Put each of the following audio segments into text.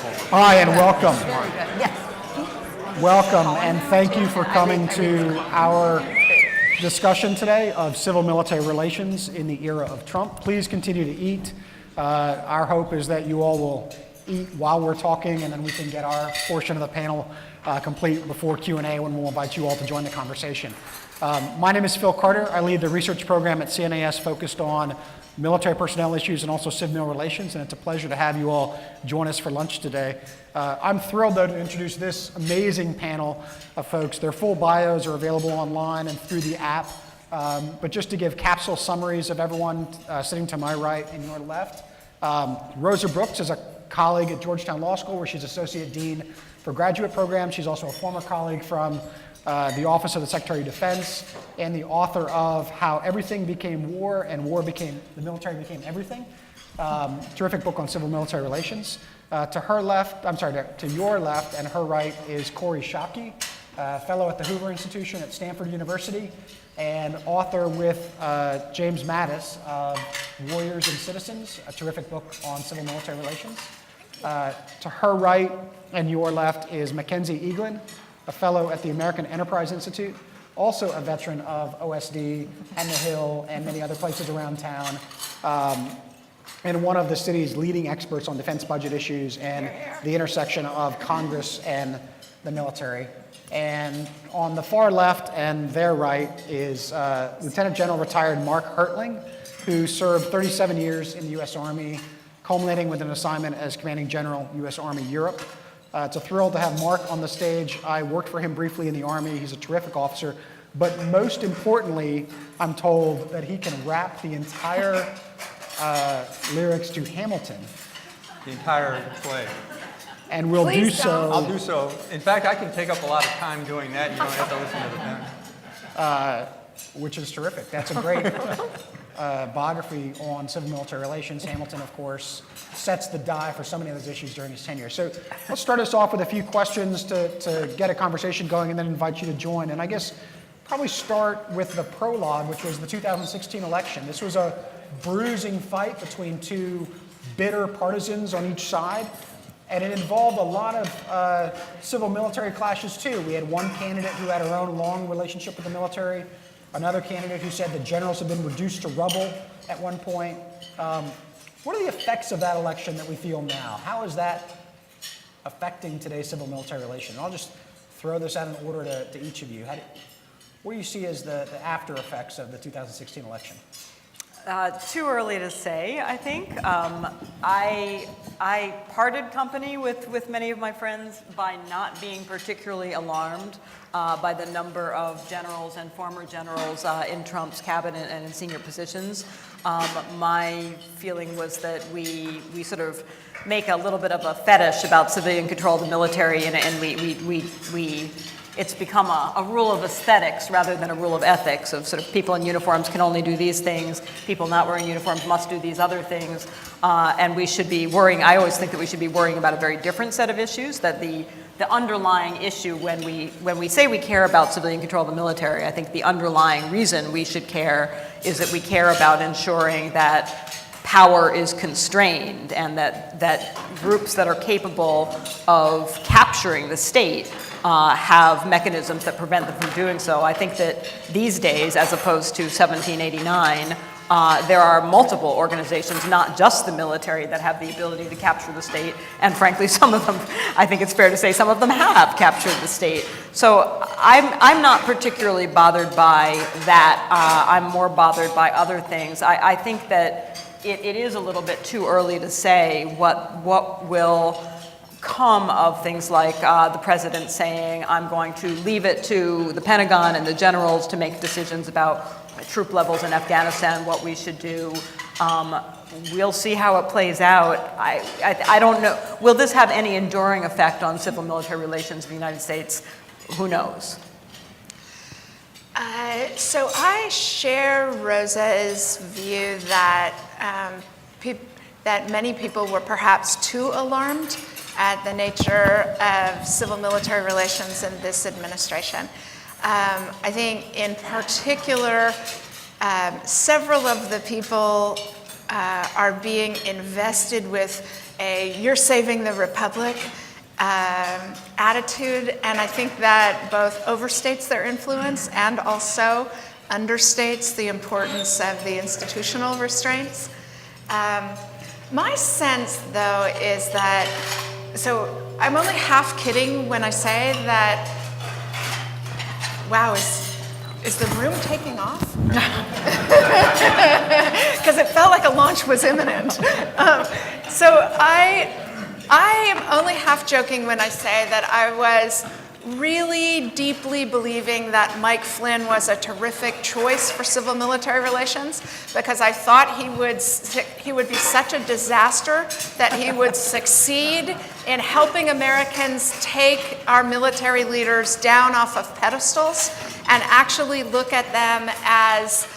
Hi, and welcome. Yes. Welcome, and thank you for coming to our discussion today of civil-military relations in the era of Trump. Please continue to eat. Our hope is that you all will eat while we're talking, and then we can get our portion of the panel complete before Q&A, when we'll invite you all to join the conversation. My name is Phil Carter. I lead the research program at CNAS focused on military personnel issues and also Civ-Mil relations, and it's a pleasure to have you all join us for lunch today. I'm thrilled, though, to introduce this amazing panel of folks. Their full bios are available online and through the app, but just to give capsule summaries of everyone sitting to my right and your left. Rosa Brooks is a colleague at Georgetown Law School, where she's Associate Dean for Graduate Programs. She's also a former colleague from the Office of the Secretary of Defense, and the author of How Everything Became War and the Military Became Everything. Terrific book on civil-military relations. To your left and her right is Kori Schake, fellow at the Hoover Institution at Stanford University, and author with James Mattis of Warriors and Citizens, a terrific book on civil-military relations. To her right and your left is Mackenzie Eaglin, a fellow at the American Enterprise Institute, also a veteran of OSD and the Hill and many other places around town, and one of the city's leading experts on defense budget issues and the intersection of Congress and the military. And on the far left and their right is Lieutenant General retired Mark Hertling, who served 37 years in the U.S. Army, culminating with an assignment as Commanding General, U.S. Army Europe. It's a thrill to have Mark on the stage. I worked for him briefly in the Army. He's a terrific officer. But most importantly, I'm told that he can rap the entire lyrics to Hamilton. The entire play. And we'll do so. I'll do so. In fact, I can take up a lot of time doing that. You don't have to listen to the pen. Which is terrific. That's a great biography on civil-military relations. Hamilton, of course, sets the die for so many of those issues during his tenure. So let's start us off with a few questions to get a conversation going, and then invite you to join. And I guess probably start with the prologue, which was the 2016 election. This was a bruising fight between two bitter partisans on each side, and it involved a lot of civil-military clashes, too. We had one candidate who had her own long relationship with the military, another candidate who said the generals had been reduced to rubble at one point. What are the effects of that election that we feel now? How is that affecting today's civil-military relation? And I'll just throw this out in order to each of you. What do you see as the after effects of the 2016 election? Too early to say, I think. I parted company with many of my friends by not being particularly alarmed by the number of generals and former generals in Trump's cabinet and in senior positions. My feeling was that we sort of make a little bit of a fetish about civilian control of the military, and we it's become a rule of aesthetics rather than a rule of ethics, of sort of people in uniforms can only do these things, people not wearing uniforms must do these other things, and we should be worrying. I always think that we should be worrying about a very different set of issues, that the underlying issue when we say we care about civilian control of the military, I think the underlying reason we should care is that we care about ensuring that power is constrained, and that groups that are capable of capturing the state have mechanisms that prevent them from doing so. I think that these days, as opposed to 1789, there are multiple organizations, not just the military, that have the ability to capture the state. And frankly, some of them, I think it's fair to say, some of them have captured the state. So I'm not particularly bothered by that. I'm more bothered by other things. I think that it is a little bit too early to say what will come of things like the president saying, I'm going to leave it to the Pentagon and the generals to make decisions about troop levels in Afghanistan, what we should do. We'll see how it plays out. I don't know. Will this have any enduring effect on civil-military relations in the United States? Who knows? So I share Rosa's view that that many people were perhaps too alarmed at the nature of civil-military relations in this administration. I think in particular, several of the people are being invested with a "you're saving the republic" attitude, and I think that both overstates their influence and also understates the importance of the institutional restraints. My sense, though, is that, so I'm only half kidding when I say that, wow, is the room taking off? Because it felt like a launch was imminent. So I am only half joking when I say that I was really deeply believing that Mike Flynn was a terrific choice for civil-military relations, because I thought he would be such a disaster that he would succeed in helping Americans take our military leaders down off of pedestals and actually look at them as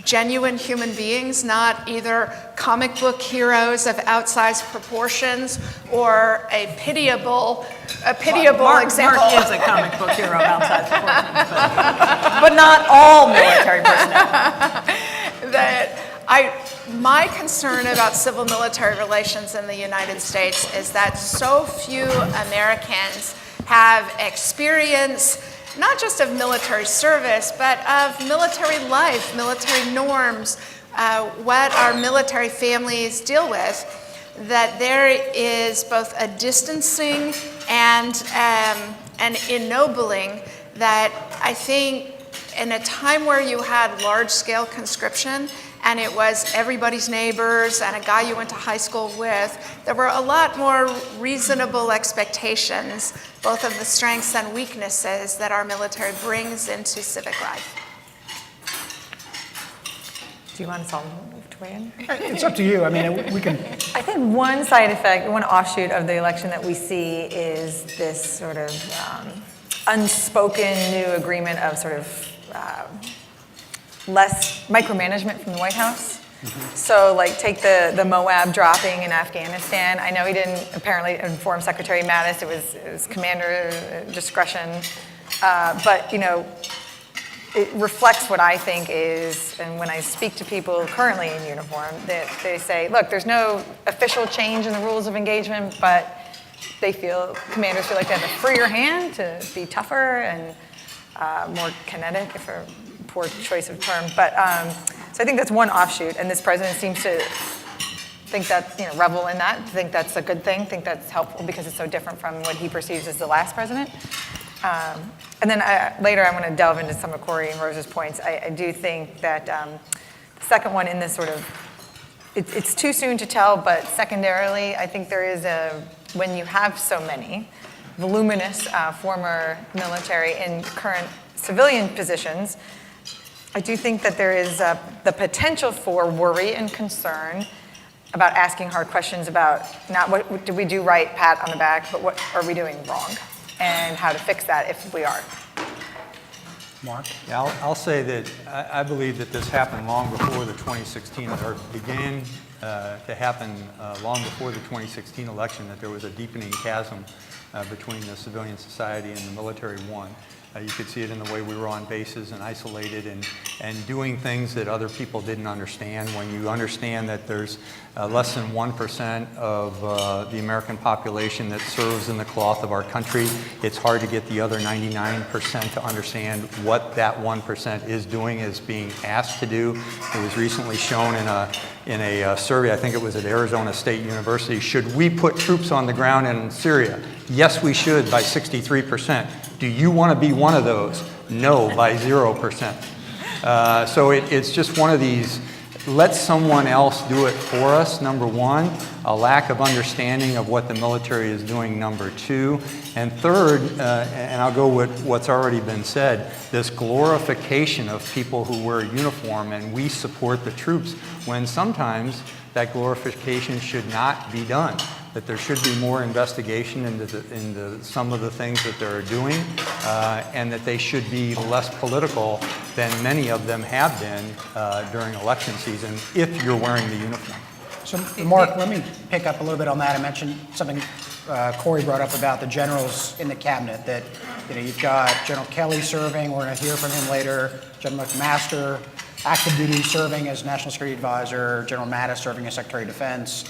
genuine human beings, not either comic book heroes of outsized proportions or a pitiable example. Mark is a comic book hero of outside proportions, but not all military personnel. My concern about civil-military relations in the United States is that so few Americans have experience not just of military service, but of military life, military norms, what our military families deal with, that there is both a distancing and an ennobling that I think in a time where you had large-scale conscription and it was everybody's neighbors and a guy you went to high school with, there were a lot more reasonable expectations, both of the strengths and weaknesses that our military brings into civic life. Do you want us all to weigh in? It's up to you. I mean, we can. I think one side effect, one offshoot of the election that we see is this sort of unspoken new agreement of sort of less micromanagement from the White House. Mm-hmm. So like take the Moab dropping in Afghanistan. I know he didn't apparently inform Secretary Mattis. It was commander discretion. But, you know, it reflects what I think is, and when I speak to people currently in uniform, that they say, look, there's no official change in the rules of engagement, but commanders feel like they have a freer hand to be tougher and more kinetic, if a poor choice of term. But so I think that's one offshoot, and this president seems to think that, you know, revel in that, think that's a good thing, think that's helpful because it's so different from what he perceives as the last president. And then later I want to delve into some of Corey and Rose's points. I do think that the second one in this sort of, it's too soon to tell, but secondarily, I think there is when you have so many voluminous former military in current civilian positions, I do think that there is the potential for worry and concern about asking hard questions about not what did we do right, pat on the back, but what are we doing wrong, and how to fix that if we are. Mark? Yeah, I'll say that I believe that this happened long before the 2016, or began to happen long before the 2016 election, that there was a deepening chasm between the civilian society and the military one. You could see it in the way we were on bases and isolated and doing things that other people didn't understand. When you understand that there's less than 1% of the American population that serves in the cloth of our country, it's hard to get the other 99% to understand what that 1% is doing, is being asked to do. It was recently shown in a survey, I think it was at Arizona State University, should we put troops on the ground in Syria? Yes, we should, by 63%. Do you want to be one of those? No, by 0%. So it's just one of these, let someone else do it for us, number one, a lack of understanding of what the military is doing, number two, and third, and I'll go with what's already been said, this glorification of people who wear a uniform and we support the troops, when sometimes that glorification should not be done. That there should be more investigation into some of the things that they're doing, and that they should be less political than many of them have been during election season if you're wearing the uniform. So, Mark, let me pick up a little bit on that. I mentioned something Corey brought up about the generals in the cabinet, that, you know, you've got General Kelly serving, we're going to hear from him later, General McMaster, active duty serving as National Security Advisor, General Mattis serving as Secretary of Defense.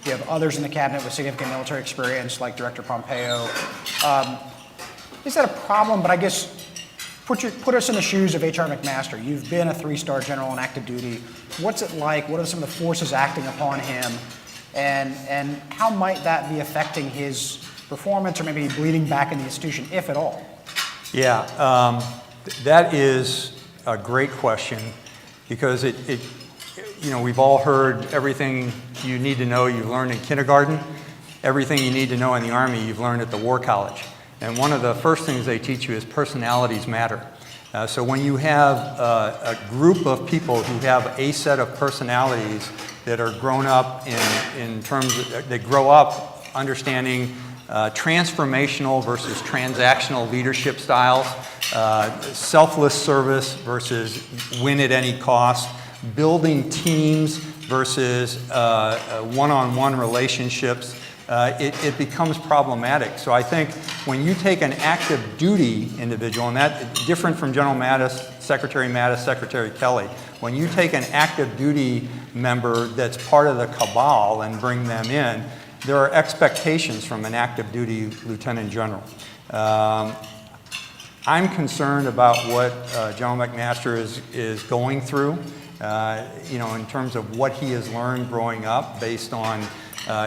You have others in the cabinet with significant military experience, like Director Pompeo. Is that a problem? But I guess put us in the shoes of H.R. McMaster. You've been a 3-star general on active duty. What's it like? What are some of the forces acting upon him? And how might that be affecting his performance or maybe bleeding back in the institution, if at all? Yeah, that is a great question because we've all heard everything you need to know you've learned in kindergarten, everything you need to know in the Army you've learned at the War College. And one of the first things they teach you is personalities matter. So when you have a group of people who have a set of personalities that are grown up in terms of, they grow up understanding transformational versus transactional leadership styles, selfless service versus win at any cost, building teams versus one-on-one relationships, it becomes problematic. So I think when you take an active duty individual, and that's different from General Mattis, Secretary Kelly, when you take an active duty member that's part of the cabal and bring them in, there are expectations from an active duty lieutenant general. I'm concerned about what General McMaster is going through, in terms of what he has learned growing up based on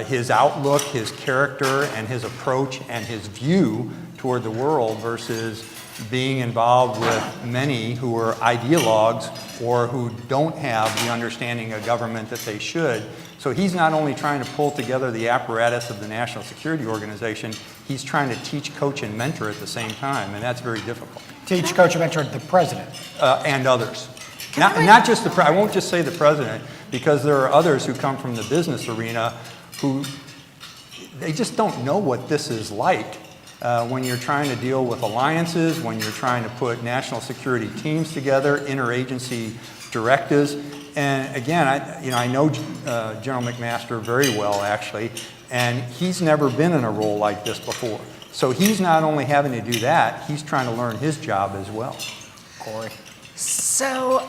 his outlook, his character, and his approach and his view toward the world versus being involved with many who are ideologues or who don't have the understanding of government that they should. So he's not only trying to pull together the apparatus of the National Security Organization, he's trying to teach, coach, and mentor at the same time, and that's very difficult. Teach, coach, and mentor the president. And others. Not just I won't just say the president, because there are others who come from the business arena who they just don't know what this is like when you're trying to deal with alliances, when you're trying to put national security teams together, interagency directives. And again, I know General McMaster very well, actually, and he's never been in a role like this before. So he's not only having to do that, he's trying to learn his job as well. Corey. So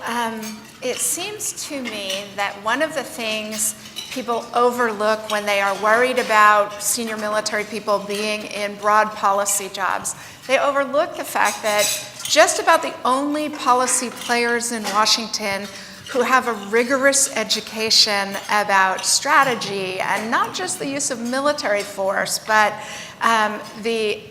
it seems to me that one of the things people overlook when they are worried about senior military people being in broad policy jobs, they overlook the fact that just about the only policy players in Washington who have a rigorous education about strategy and not just the use of military force, but the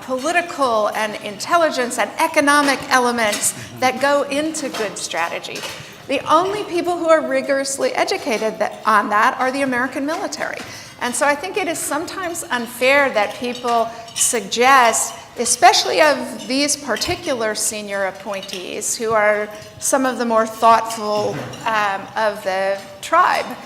political and intelligence and economic elements that go into good strategy. The only people who are rigorously educated on that are the American military. And so I think it is sometimes unfair that people suggest, especially of these particular senior appointees who are some of the more thoughtful of the tribe,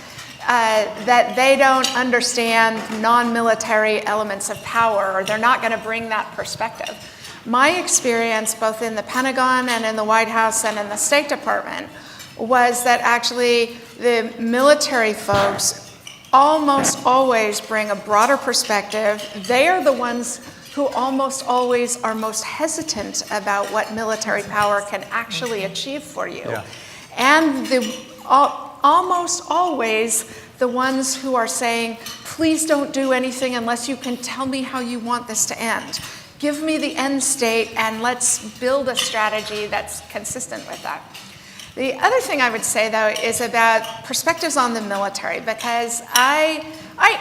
that they don't understand non-military elements of power, or they're not going to bring that perspective. My experience, both in the Pentagon and in the White House and in the State Department, was that actually the military folks almost always bring a broader perspective. They are the ones who almost always are most hesitant about what military power can actually achieve for you. Yeah. And almost always the ones who are saying, please don't do anything unless you can tell me how you want this to end. Give me the end state and let's build a strategy that's consistent with that. The other thing I would say, though, is about perspectives on the military, because I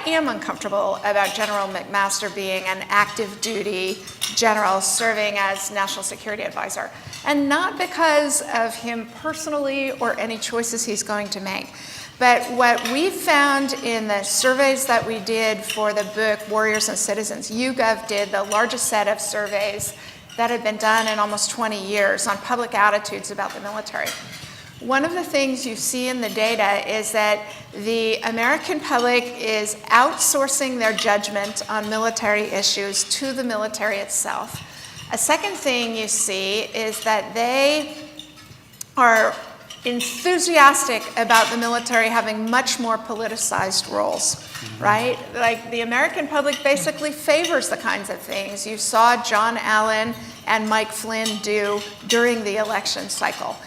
am uncomfortable about General McMaster being an active duty general serving as National Security Advisor, and not because of him personally or any choices he's going to make. But what we found in the surveys that we did for the book Warriors and Citizens, YouGov did the largest set of surveys that had been done in almost 20 years on public attitudes about the military. One of the things you see in the data is that the American public is outsourcing their judgment on military issues to the military itself. A second thing you see is that they are enthusiastic about the military having much more politicized roles, right? Like the American public basically favors the kinds of things you saw John Allen and Mike Flynn do during the election cycle.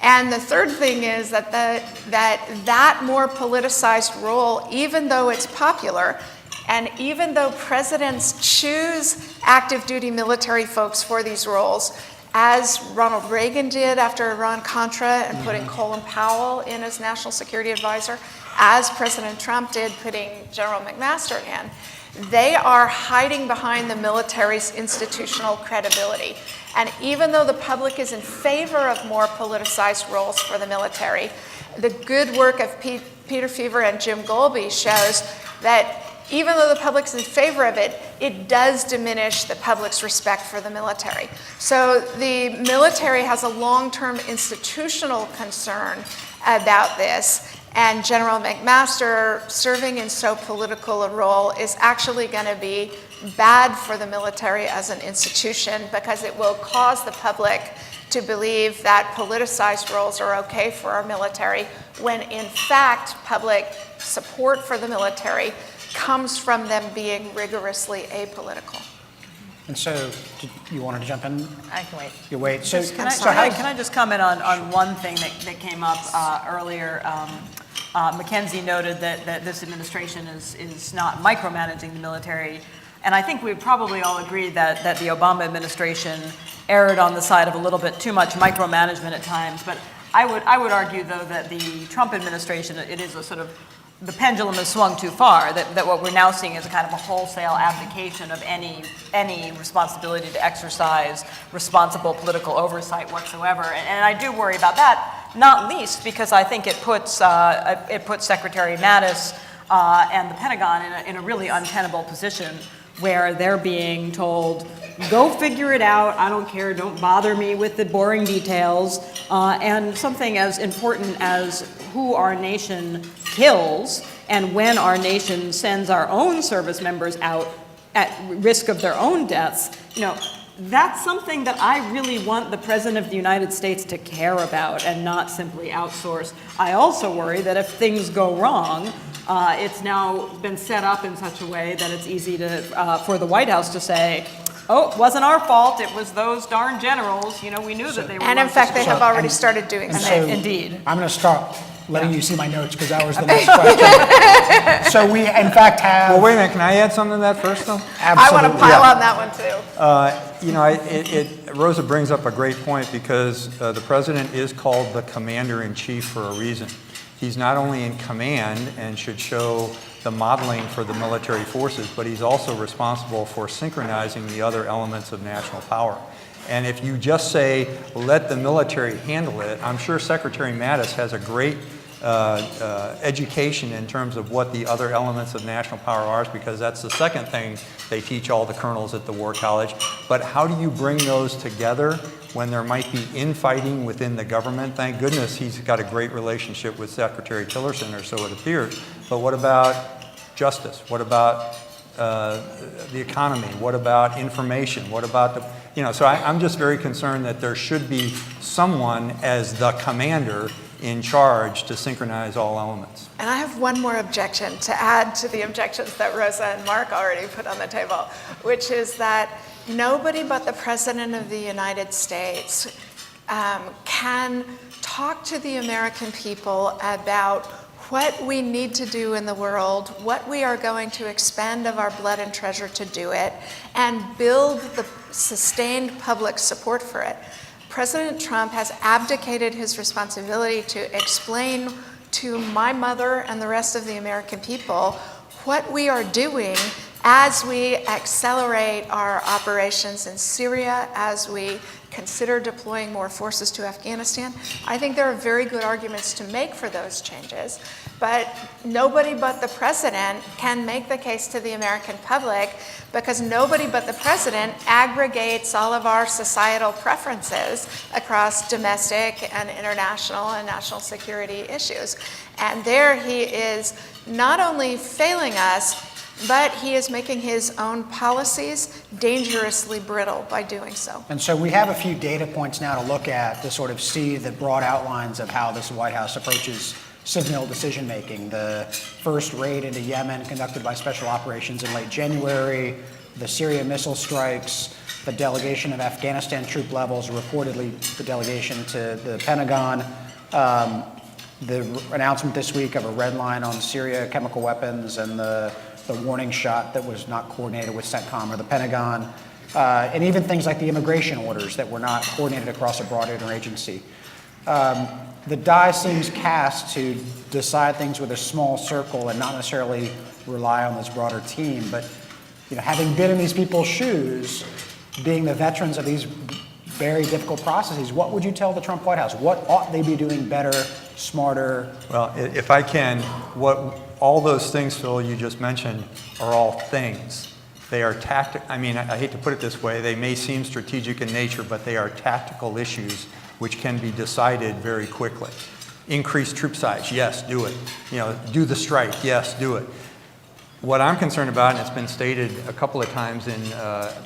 And the third thing is that that more politicized role, even though it's popular, and even though presidents choose active duty military folks for these roles, as Ronald Reagan did after Iran-Contra and putting Colin Powell in as National Security Advisor, as President Trump did putting General McMaster in, they are hiding behind the military's institutional credibility. And even though the public is in favor of more politicized roles for the military, the good work of Peter Feaver and Jim Golby shows that even though the public's in favor of it, it does diminish the public's respect for the military. So the military has a long-term institutional concern about this, and General McMaster serving in so political a role is actually going to be bad for the military as an institution, because it will cause the public to believe that politicized roles are okay for our military, when in fact public support for the military comes from them being rigorously apolitical. And so, you wanted to jump in? I can wait. You wait. So, Can I just comment on one thing that came up earlier? Mackenzie noted that this administration is not micromanaging the military. And I think we probably all agree that the Obama administration erred on the side of a little bit too much micromanagement at times. But I would argue, though, that the Trump administration, it is a sort of, the pendulum has swung too far, that what we're now seeing is a kind of a wholesale abdication of any responsibility to exercise responsible political oversight whatsoever. And I do worry about that, not least because I think it puts Secretary Mattis and the Pentagon in a really untenable position, where they're being told, go figure it out, I don't care, don't bother me with the boring details, and something as important as who our nation kills and when our nation sends our own service members out at risk of their own deaths, that's something that I really want the President of the United States to care about and not simply outsource. I also worry that if things go wrong, it's now been set up in such a way that it's easy for the White House to say, oh, it wasn't our fault, it was those darn generals, we knew that they were. And in fact, they have already started doing so. Indeed. I'm going to stop letting you see my notes, because that was the next question. So we, in fact, have... Well, wait a minute, can I add something to that first, though? I want to pile on that one, too. Rosa brings up a great point, because the president is called the commander-in-chief for a reason. He's not only in command and should show the modeling for the military forces, but he's also responsible for synchronizing the other elements of national power. And if you just say, let the military handle it, I'm sure Secretary Mattis has a great education in terms of what the other elements of national power are, because that's the second thing they teach all the colonels at the War College. But how do you bring those together when there might be infighting within the government? Thank goodness he's got a great relationship with Secretary Tillerson, or so it appears. But what about justice? What about the economy? What about information? What about the, so I'm just very concerned that there should be someone as the commander in charge to synchronize all elements. And I have one more objection to add to the objections that Rosa and Mark already put on the table, which is that nobody but the President of the United States can talk to the American people about what we need to do in the world, what we are going to expend of our blood and treasure to do it, and build the sustained public support for it. President Trump has abdicated his responsibility to explain to my mother and the rest of the American people what we are doing as we accelerate our operations in Syria, as we consider deploying more forces to Afghanistan. I think there are very good arguments to make for those changes, but nobody but the president can make the case to the American public, because nobody but the president aggregates all of our societal preferences across domestic and international and national security issues. And there he is not only failing us, but he is making his own policies dangerously brittle by doing so. And so we have a few data points now to look at to sort of see the broad outlines of how this White House approaches Civ-Mil decision-making. The first raid into Yemen conducted by Special Operations in late January, the Syria missile strikes, the delegation of Afghanistan troop levels, reportedly the delegation to the Pentagon, the announcement this week of a red line on Syria chemical weapons, and the warning shot that was not coordinated with CENTCOM or the Pentagon, and even things like the immigration orders that were not coordinated across a broad interagency. The die seems cast to decide things with a small circle and not necessarily rely on this broader team. But having been in these people's shoes, being the veterans of these very difficult processes, what would you tell the Trump White House? What ought they be doing better, smarter? Well, if I can, all those things, Phil, you just mentioned are all things. They are I hate to put it this way, they may seem strategic in nature, but they are tactical issues which can be decided very quickly. Increase troop size, yes, do it. Do the strike, yes, do it. What I'm concerned about, and it's been stated a couple of times in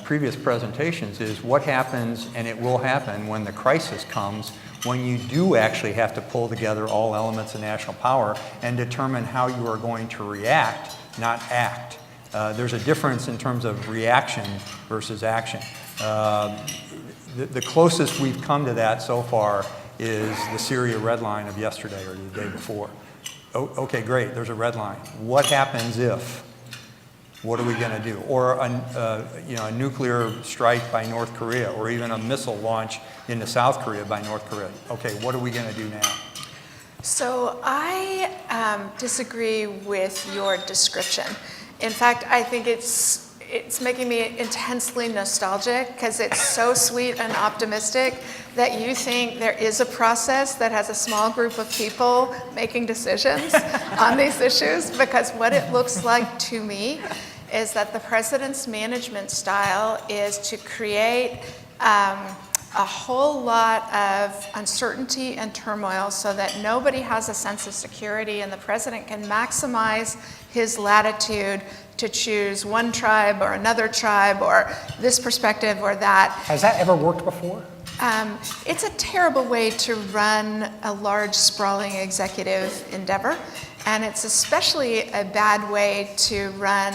previous presentations, is what happens, and it will happen, when the crisis comes, when you do actually have to pull together all elements of national power and determine how you are going to react, not act. There's a difference in terms of reaction versus action. The closest we've come to that so far is the Syria red line of yesterday or the day before. Okay, great, there's a red line. What happens if? What are we going to do? Or a nuclear strike by North Korea, or even a missile launch into South Korea by North Korea. Okay, what are we going to do now? So I disagree with your description. In fact, I think it's making me intensely nostalgic because it's so sweet and optimistic that you think there is a process that has a small group of people making decisions on these issues, because what it looks like to me is that the president's management style is to create a whole lot of uncertainty and turmoil so that nobody has a sense of security, and the president can maximize his latitude to choose one tribe or another tribe or this perspective or that. Has that ever worked before? It's a terrible way to run a large, sprawling executive endeavor, and it's especially a bad way to run,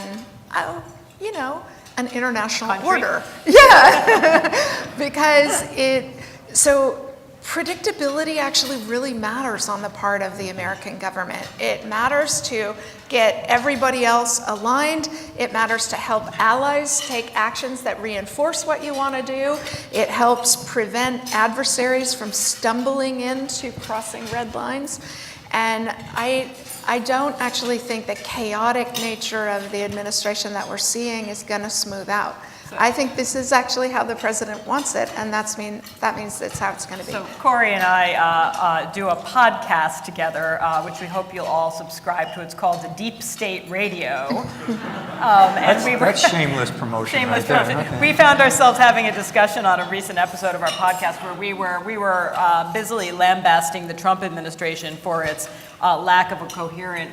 an international order. Yeah, because predictability actually really matters on the part of the American government. It matters to get everybody else aligned. It matters to help allies take actions that reinforce what you want to do. It helps prevent adversaries from stumbling into crossing red lines. And I don't actually think the chaotic nature of the administration that we're seeing is going to smooth out. I think this is actually how the president wants it, and that means that's how it's going to be. So Corey and I do a podcast together, which we hope you'll all subscribe to. It's called The Deep State Radio. That's shameless promotion. Shameless right promotion. there. We found ourselves having a discussion on a recent episode of our podcast where we were busily lambasting the Trump administration for its lack of a coherent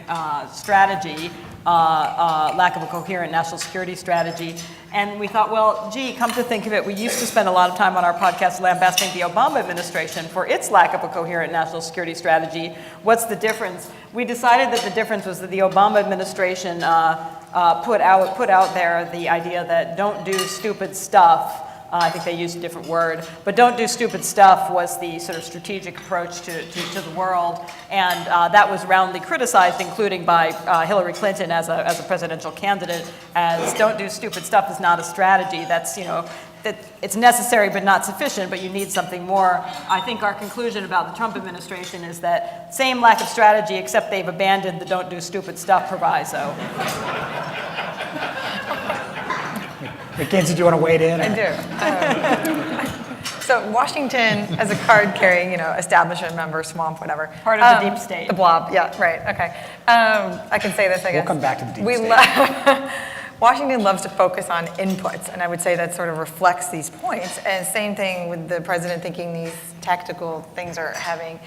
strategy, lack of a coherent national security strategy. And we thought, well, gee, come to think of it, we used to spend a lot of time on our podcast lambasting the Obama administration for its lack of a coherent national security strategy. What's the difference? We decided that the difference was that the Obama administration put out there the idea that don't do stupid stuff. I think they used a different word, but don't do stupid stuff was the sort of strategic approach to the world, and that was roundly criticized, including by Hillary Clinton as a presidential candidate, as don't do stupid stuff is not a strategy. That's, that it's necessary but not sufficient, but you need something more. I think our conclusion about the Trump administration is that same lack of strategy, except they've abandoned the don't do stupid stuff proviso. McKinsey, do you want to wade in? I do. So Washington, as a card-carrying, establishment member, swamp, whatever. Part of the deep state. The blob, yeah, right, okay. I can say this, I guess. We'll come back to the deep state. Washington loves to focus on inputs, and I would say that sort of reflects these points. And same thing with the president thinking these tactical things are having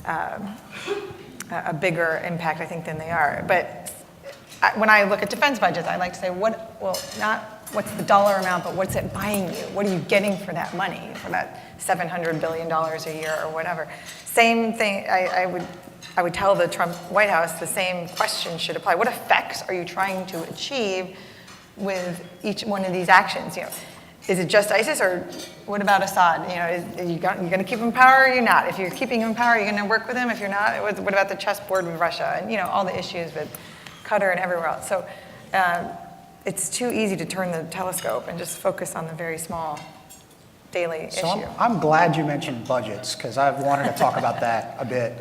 a bigger impact, I think, than they are. But when I look at defense budgets, I like to say, not what's the dollar amount, but what's it buying you? What are you getting for that money, for that $700 billion a year or whatever? Same thing, I would tell the Trump White House the same question should apply. What effects are you trying to achieve with each one of these actions. Is it just ISIS, or what about Assad? Are you going to keep him in power or you're not? If you're keeping him in power, you're going to work with him. If you're not, what about the chessboard with Russia and all the issues with Qatar and everywhere else? So it's too easy to turn the telescope and just focus on the very small daily So issue. I'm glad you mentioned budgets, because I've wanted to talk about that a bit.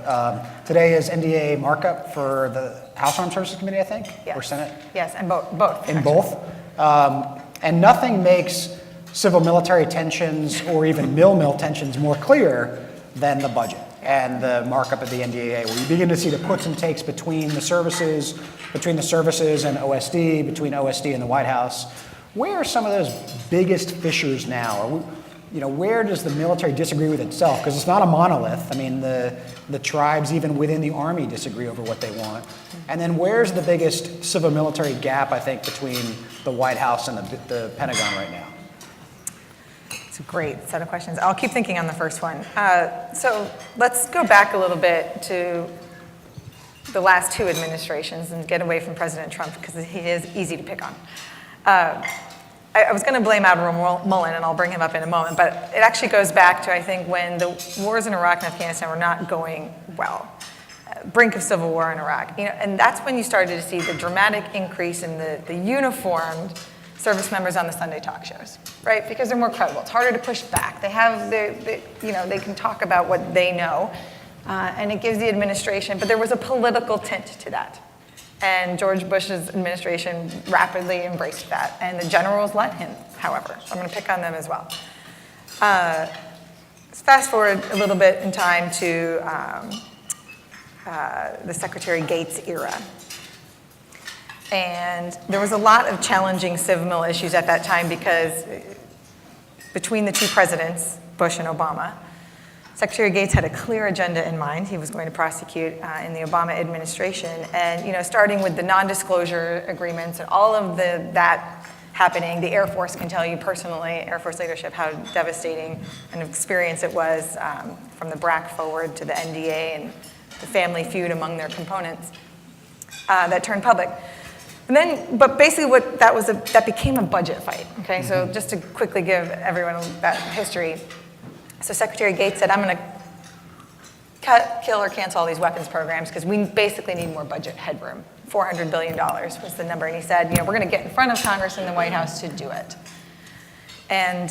Today is NDA markup for the House Armed Services Committee, I think, Yes. or Senate? Yes, and both. In both. And nothing makes civil-military tensions or even mil-mil tensions more clear than the budget and the markup of the NDAA, where you begin to see the puts and takes between the services and OSD, between OSD and the White House. Where are some of those biggest fissures now? Where does the military disagree with itself? Because it's not a monolith. I mean, the tribes, even within the Army, disagree over what they want. And then where's the biggest civil-military gap, I think, between the White House and the Pentagon right now? It's a great set of questions. I'll keep thinking on the first one. So let's go back a little bit to the last two administrations and get away from President Trump, because he is easy to pick on. I was going to blame Admiral Mullen, and I'll bring him up in a moment, but it actually goes back to, I think, when the wars in Iraq and Afghanistan were not going well. Brink of civil war in Iraq. And that's when you started to see the dramatic increase in the uniformed service members on the Sunday talk shows, right? Because they're more credible. It's harder to push back. They have they can talk about what they know, and it gives the administration, but there was a political tint to that. And George Bush's administration rapidly embraced that, and the generals let him, however. So I'm going to pick on them as well. Let's fast forward a little bit in time to the Secretary Gates era. And there was a lot of challenging Civ-Mil issues at that time, because between the two presidents, Bush and Obama, Secretary Gates had a clear agenda in mind. He was going to prosecute in the Obama administration. And starting with the non-disclosure agreements and all of that happening, the Air Force can tell you personally, Air Force leadership, how devastating an experience it was from the BRAC forward to the NDA and the family feud among their components that turned public. And then, but basically that became a budget fight, okay? So just to quickly give everyone that history. So Secretary Gates said, I'm going to cut, kill, or cancel all these weapons programs because we basically need more budget headroom. $400 billion was the number. And he said, we're going to get in front of Congress and the White House to do it. And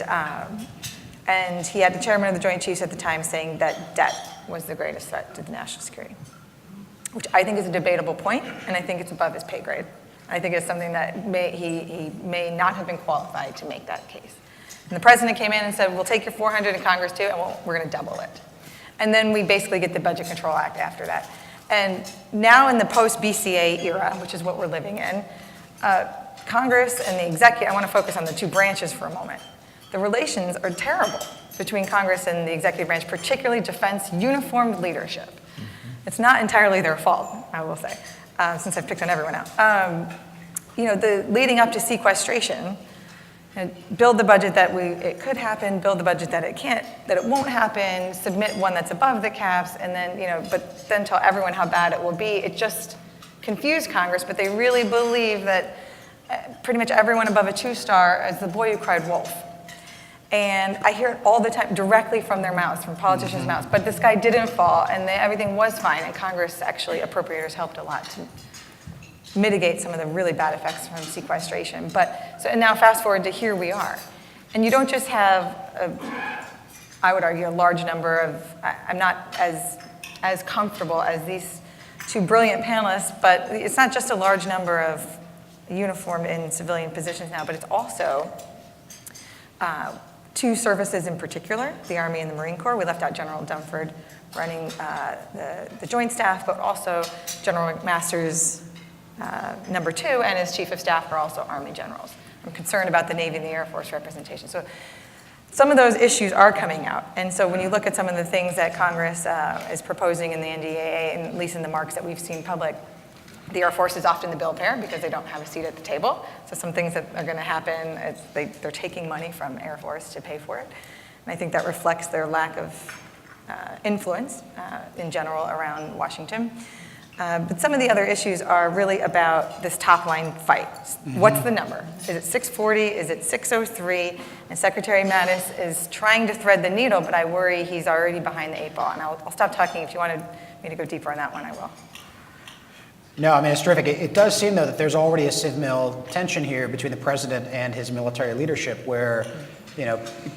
he had the chairman of the Joint Chiefs at the time saying that debt was the greatest threat to the national security, which I think is a debatable point, and I think it's above his pay grade. I think it's something that he may not have been qualified to make that case. And the president came in and said, we'll take your 400 in Congress too, and we're going to double it. And then we basically get the Budget Control Act after that. And now in the post-BCA era, which is what we're living in, Congress and the executive, I want to focus on the two branches for a moment. The relations are terrible between Congress and the executive branch, particularly defense uniformed leadership. It's not entirely their fault, I will say, since I've picked on everyone else. The leading up to sequestration, build the budget that it could happen, build the budget that it won't happen, submit one that's above the caps, and then, but then tell everyone how bad it will be. It just confused Congress, but they really believe that pretty much everyone above a 2-star is the boy who cried wolf. And I hear it all the time directly from their mouths, from politicians' mouths. But this guy didn't fall, and everything was fine. And Congress, actually, appropriators helped a lot to mitigate some of the really bad effects from sequestration. And now fast forward to here we are. And you don't just have, I would argue, a large number of, I'm not as comfortable as these two brilliant panelists, but it's not just a large number of uniformed and civilian positions now, but it's also two services in particular, the Army and the Marine Corps. We left out General Dunford running the Joint Staff, but also General McMaster's number 2 and his Chief of Staff are also Army generals. I'm concerned about the Navy and the Air Force representation. So some of those issues are coming out. And so when you look at some of the things that Congress is proposing in the NDAA, and at least in the marks that we've seen public, the Air Force is often the bill payer because they don't have a seat at the table. So some things that are going to happen, they're taking money from Air Force to pay for it. And I think that reflects their lack of influence in general around Washington. But some of the other issues are really about this top line fight. What's the number? Is it 640? Is it 603? And Secretary Mattis is trying to thread the needle, but I worry he's already behind the 8 ball. And I'll stop talking. If you wanted me to go deeper on that one, I will. No, I mean, it's terrific. It does seem, though, that there's already a Civ-Mil tension here between the president and his military leadership where, he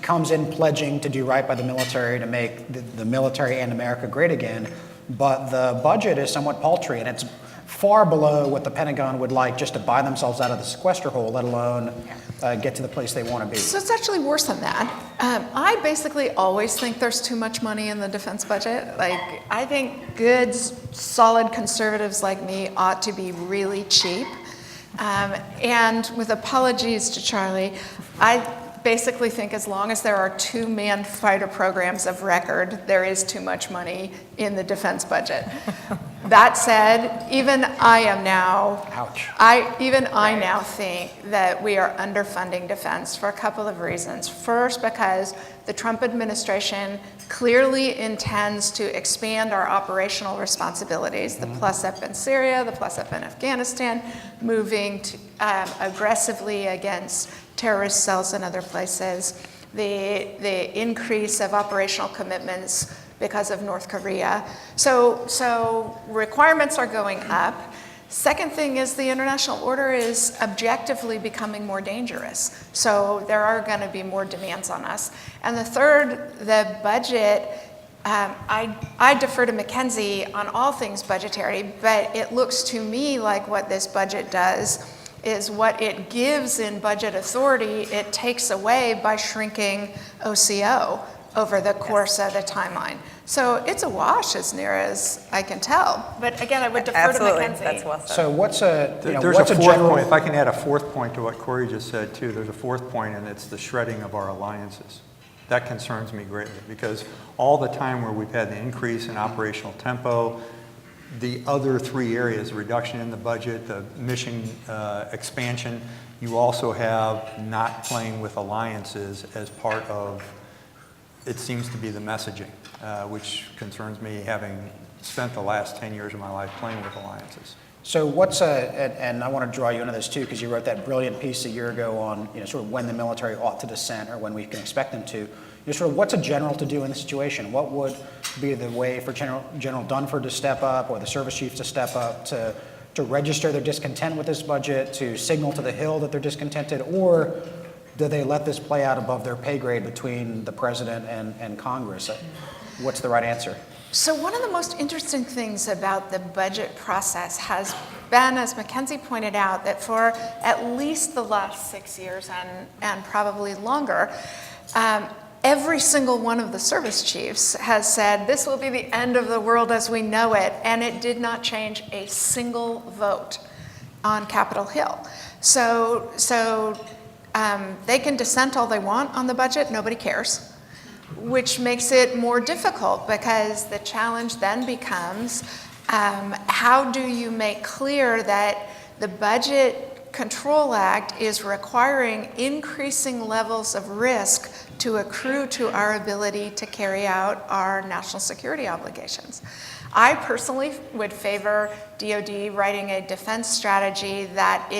comes in pledging to do right by the military, to make the military and America great again, but the budget is somewhat paltry, and it's far below what the Pentagon would like just to buy themselves out of the sequester hole, let alone get to the place they want to be. So it's actually worse than that. I basically always think there's too much money in the defense budget. Like, I think good, solid conservatives like me ought to be really cheap. And with apologies to Charlie, I basically think as long as there are 2 manned fighter programs of record, there is too much money in the defense budget. That said, even I now think that we are underfunding defense for a couple of reasons. First, because the Trump administration clearly intends to expand our operational responsibilities, the plus up in Syria, the plus up in Afghanistan, moving to, aggressively against terrorist cells in other places, the increase of operational commitments because of North Korea. So requirements are going up. Second thing is the international order is objectively becoming more dangerous. So there are going to be more demands on us. And the third, the budget, I defer to Mackenzie on all things budgetary, but it looks to me like what this budget does is what it gives in budget authority, it takes away by shrinking OCO over the course of the timeline. So it's a wash as near as I can tell. But again, I would defer to Mackenzie. That's well said. So what's There's what's a a fourth general point. If I can add a fourth point to what Corey just said too, there's a fourth point, and it's the shredding of our alliances. That concerns me greatly because all the time where we've had the increase in operational tempo, the other 3 areas, reduction in the budget, the mission expansion, you also have not playing with alliances as part of, it seems to be the messaging, which concerns me, having spent the last 10 years of my life playing with alliances. So what's and I want to draw you into this too, because you wrote that brilliant piece a year ago on, sort of when the military ought to dissent or when we can expect them to. Sort of what's a general to do in the situation? What would be the way for General Dunford to step up or the service chiefs to step up to register their discontent with this budget, to signal to the Hill that they're discontented, or do they let this play out above their pay grade between the president and Congress? What's the right answer? So one of the most interesting things about the budget process has been, as Mackenzie pointed out, that for at least the last 6 years and probably longer, every single one of the service chiefs has said, this will be the end of the world as we know it, and it did not change a single vote on Capitol Hill. So they can dissent all they want on the budget, nobody cares, which makes it more difficult because the challenge then becomes, how do you make clear that the Budget Control Act is requiring increasing levels of risk to accrue to our ability to carry out our national security obligations. I personally would favor DoD writing a defense strategy that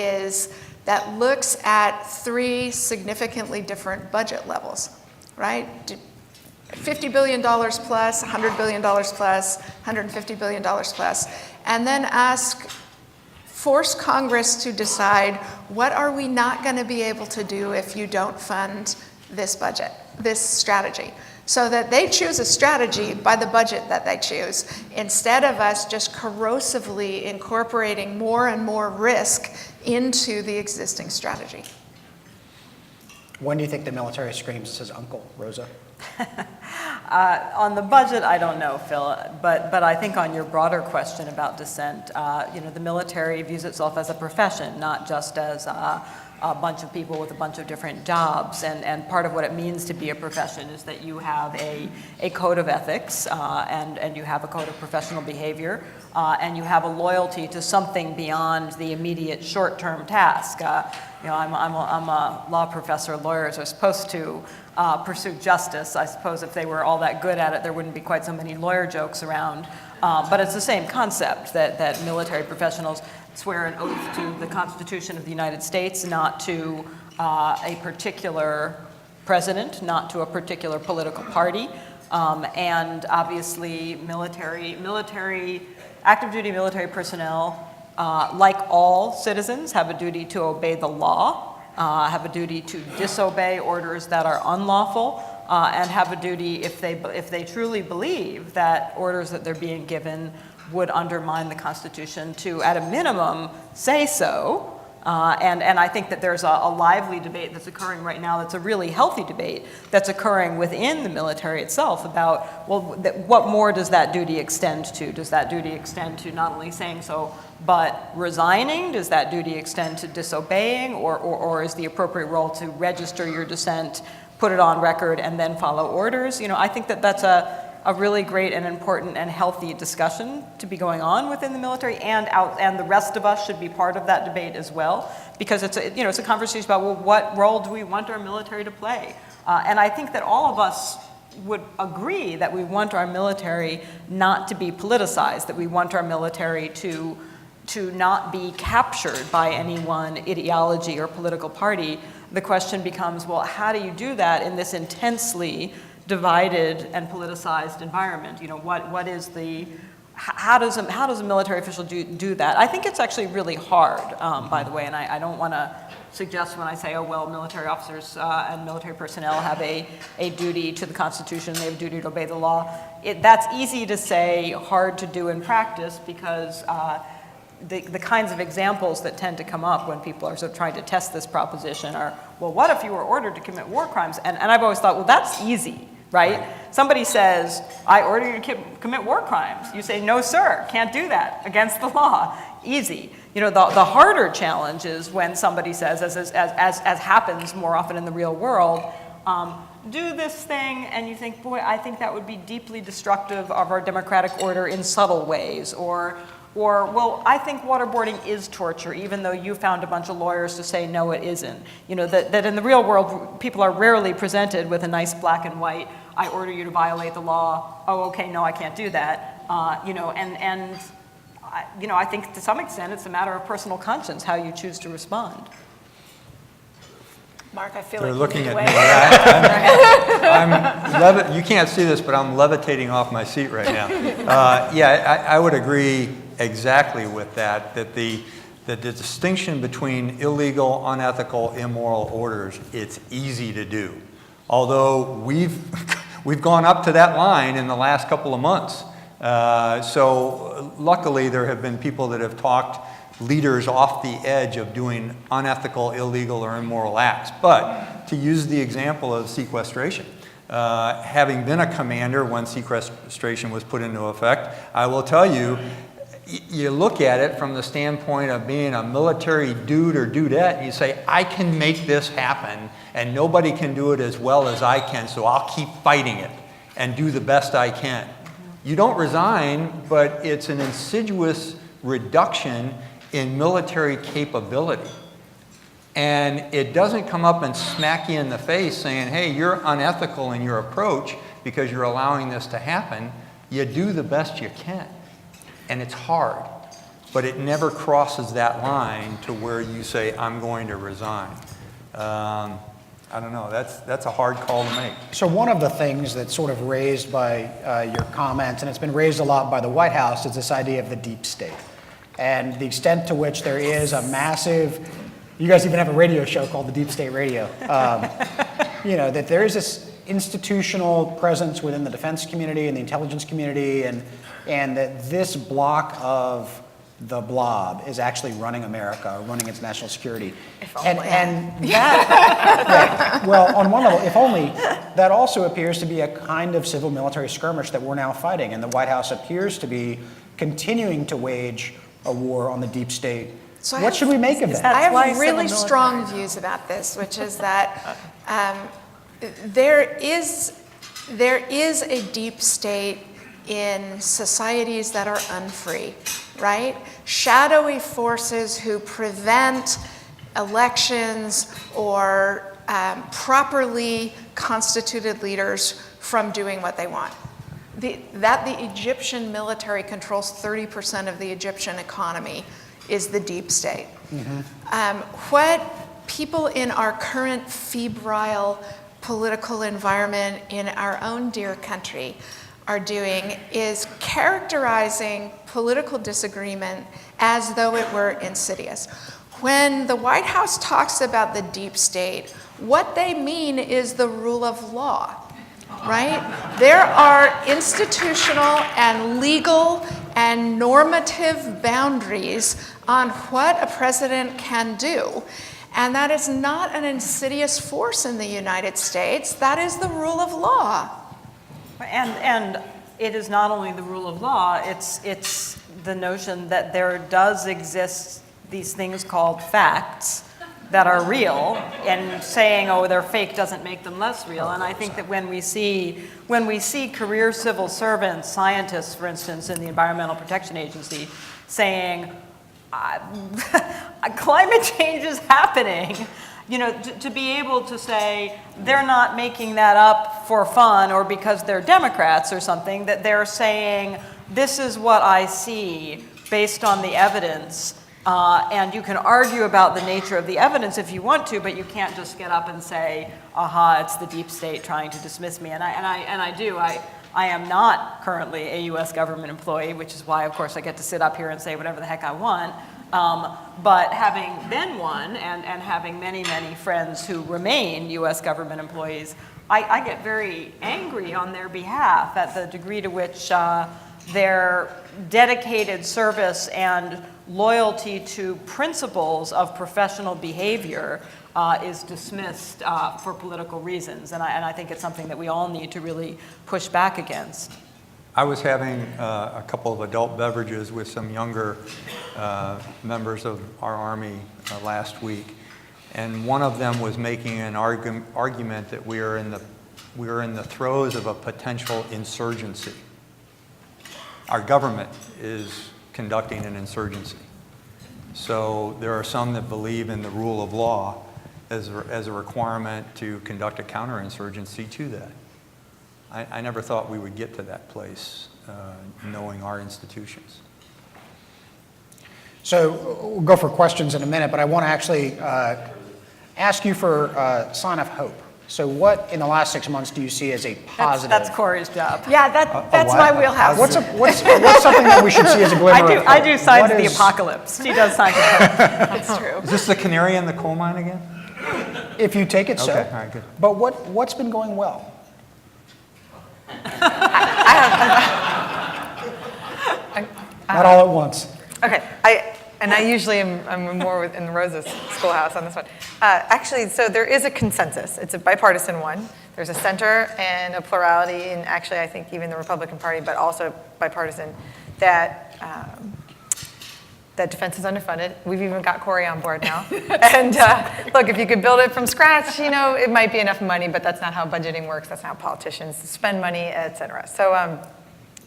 looks at 3 significantly different budget levels, right? $50 billion plus, $100 billion plus, $150 billion plus, and then force Congress to decide what are we not going to be able to do if you don't fund this budget, this strategy, so that they choose a strategy by the budget that they choose, instead of us just corrosively incorporating more and more risk into the existing strategy. When do you think the military screams, says Uncle, Rosa? On the budget, I don't know, Phil, but I think on your broader question about dissent, the military views itself as a profession, not just as a bunch of people with a bunch of different jobs, and part of what it means to be a profession is that you have a code of ethics, and you have a code of professional behavior, and you have a loyalty to something beyond the immediate short-term task. I'm a law professor. Lawyers are supposed to pursue justice. I suppose if they were all that good at it, there wouldn't be quite so many lawyer jokes around. But it's the same concept that military professionals swear an oath to the Constitution of the United States, not to a particular president, not to a particular political party. And obviously active duty military personnel, like all citizens, have a duty to obey the law, have a duty to disobey orders that are unlawful, and have a duty, if they truly believe that orders that they're being given would undermine the Constitution, to, at a minimum, say so. And I think that there's a lively debate that's occurring right now that's a really healthy debate that's occurring within the military itself about, well, what more does that duty extend to? Does that duty extend to not only saying so, but resigning? Does that duty extend to disobeying? Or is the appropriate role to register your dissent, put it on record, and then follow orders? You know, I think that that's a really great and important and healthy discussion to be going on within the military, and the rest of us should be part of that debate as well, because it's a conversation about, well, what role do we want our military to play? And I think that all of us would agree that we want our military not to be politicized, that we want our military to not be captured by any one ideology or political party. The question becomes, well, how do you do that in this intensely divided and politicized environment? You know, how does a military official do that? I think it's actually really hard, by the way, and I don't want to suggest when I say, oh, well, military officers and military personnel have a duty to the Constitution, they have a duty to obey the law. That's easy to say, hard to do in practice, because the kinds of examples that tend to come up when people are sort of trying to test this proposition are, well, what if you were ordered to commit war crimes? And I've always thought, well, that's easy, right? Somebody says, I order you to commit war crimes. You say, no, sir, can't do that, against the law. Easy. You know, the harder challenge is when somebody says, as happens more often in the real world, do this thing, and you think, boy, I think that would be deeply destructive of our democratic order in subtle ways, or, well, I think waterboarding is torture, even though you found a bunch of lawyers to say, no, it isn't. You know, that in the real world, people are rarely presented with a nice black and white, I order you to violate the law, oh, okay, no, I can't do that. You know, I think to some extent it's a matter of personal conscience, how you choose to respond. Mark, I feel They're like looking you at need me. to weigh You can't see this, but I'm levitating off my seat right now. I would agree exactly with that the distinction between illegal, unethical, immoral orders, it's easy to do. Although we've gone up to that line in the last couple of months. So luckily there have been people that have talked leaders off the edge of doing unethical, illegal, or immoral acts. But to use the example of sequestration, having been a commander when sequestration was put into effect, I will tell you, you look at it from the standpoint of being a military dude or dudette, and you say, I can make this happen, and nobody can do it as well as I can, so I'll keep fighting it and do the best I can. You don't resign, but it's an insidious reduction in military capability. And it doesn't come up and smack you in the face saying, hey, you're unethical in your approach because you're allowing this to happen. You do the best you can. And it's hard, but it never crosses that line to where you say, I'm going to resign. I don't know, that's a hard call to make. So one of the things that's sort of raised by your comments, and it's been raised a lot by the White House, is this idea of the deep state. And the extent to which there is a massive, you guys even have a radio show called the Deep State Radio, you know, that there is this institutional presence within the defense community and the intelligence community, and that this block of the blob is actually running America, running its national security. If only. And that, yeah, well, on one level, if only, that also appears to be a kind of civil military skirmish that we're now fighting, and the White House appears to be continuing to wage a war on the deep state. So what should we make of that? I why have civil really military strong views about this, which is that there is a deep state in societies that are unfree, right? Shadowy forces who prevent elections or properly constituted leaders from doing what they want. That the Egyptian military controls 30% of the Egyptian economy is the deep state. What people in our current febrile political environment in our own dear country are doing is characterizing political disagreement as though it were insidious. When the White House talks about the deep state, what they mean is the rule of law, right? There are institutional and legal and normative boundaries on what a president can do. And that is not an insidious force in the United States. That is the rule of law. And it is not only the rule of law, it's the notion that there does exist these things called facts that are real, and saying, oh, they're fake doesn't make them less real. And I think that when we see career civil servants, scientists, for instance, in the Environmental Protection Agency, saying, climate change is happening, you know, to be able to say they're not making that up for fun or because they're Democrats or something, that they're saying, this is what I see based on the evidence. And you can argue about the nature of the evidence if you want to, but you can't just get up and say, aha, it's the deep state trying to dismiss me. And I do. I am not currently a U.S. government employee, which is why, of course, I get to sit up here and say whatever the heck I want. But having been one and having many, many friends who remain U.S. government employees, I get very angry on their behalf at the degree to which their dedicated service and loyalty to principles of professional behavior is dismissed for political reasons. And I think it's something that we all need to really push back against. I was having a couple of adult beverages with some younger members of our Army last week, and one of them was making an argument that we are in the throes of a potential insurgency. Our government is conducting an insurgency. So there are some that believe in the rule of law as a requirement to conduct a counterinsurgency to that. I never thought we would get to that place, knowing our institutions. So we'll go for questions in a minute, but I want to actually ask you for a sign of hope. So what in the last 6 months do you see as a positive? That's Corey's job. Yeah, that's my wheelhouse. What's something that we should see as a glimmer of hope? I do signs of the What is- apocalypse. She does signs of hope. It's true. Is this the canary in the coal mine again? If you take it so. Okay, all right, good. But what's been going well? Not all at once. Okay, I usually I'm more in Rosa's schoolhouse on this one. Actually, so there is a consensus. It's a bipartisan one. There's a center and a plurality, and actually I think even the Republican Party, but also bipartisan, that that defense is underfunded. We've even got Corey on board now. And look, if you could build it from scratch, you know, it might be enough money, but that's not how budgeting works. That's not how politicians spend money, et cetera. So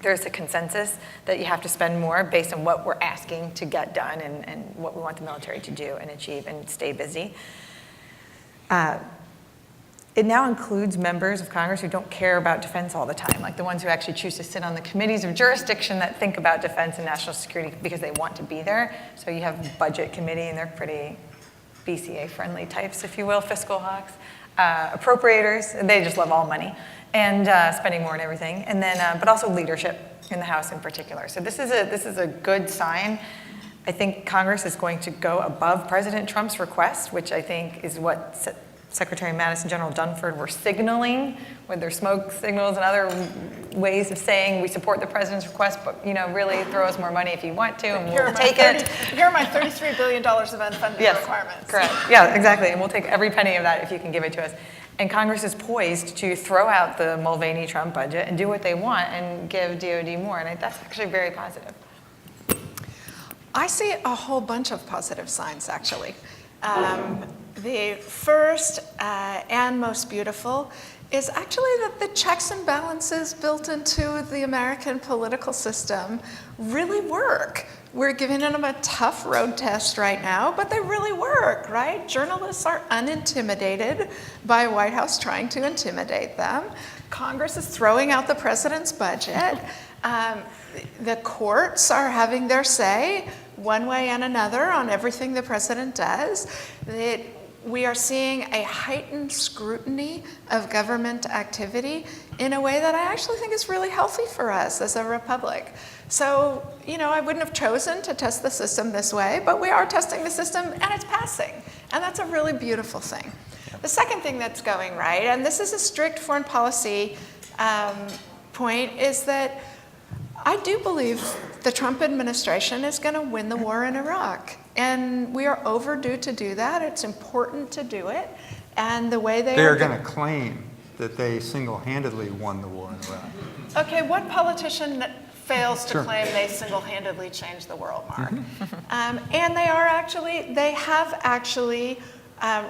there's a consensus that you have to spend more based on what we're asking to get done and what we want the military to do and achieve and stay busy. It now includes members of Congress who don't care about defense all the time, like the ones who actually choose to sit on the committees of jurisdiction that think about defense and national security because they want to be there. So you have budget committee, and they're pretty BCA-friendly types, if you will, fiscal hawks. Appropriators, they just love all money, and spending more and everything. And then, but also leadership in the House in particular. So this is a good sign. I think Congress is going to go above President Trump's request, which I think is what Secretary Mattis and General Dunford were signaling with their smoke signals and other ways of saying we support the president's request, but really throw us more money if you want to, and we'll take it. Here are my $33 billion of unfunded requirements. Correct. Yeah, exactly. And we'll take every penny of that if you can give it to us. And Congress is poised to throw out the Mulvaney-Trump budget and do what they want and give DOD more, and that's actually very positive. I see a whole bunch of positive signs, actually. The first and most beautiful is actually that the checks and balances built into the American political system really work. We're giving them a tough road test right now, but they really work, right? Journalists are unintimidated by a White House trying to intimidate them. Congress is throwing out the president's budget. The courts are having their say one way and another on everything the president does. We are seeing a heightened scrutiny of government activity in a way that I actually think is really healthy for us as a republic. So, I wouldn't have chosen to test the system this way, but we are testing the system and it's passing. And that's a really beautiful thing. The second thing that's going right, and this is a strict foreign policy point, is that I do believe the Trump administration is going to win the war in Iraq. And we are overdue to do that. It's important to do it. And the way They are going to claim that they single-handedly won the war in Iraq. Okay, what politician fails to claim they single-handedly changed the world, Mark? And they have actually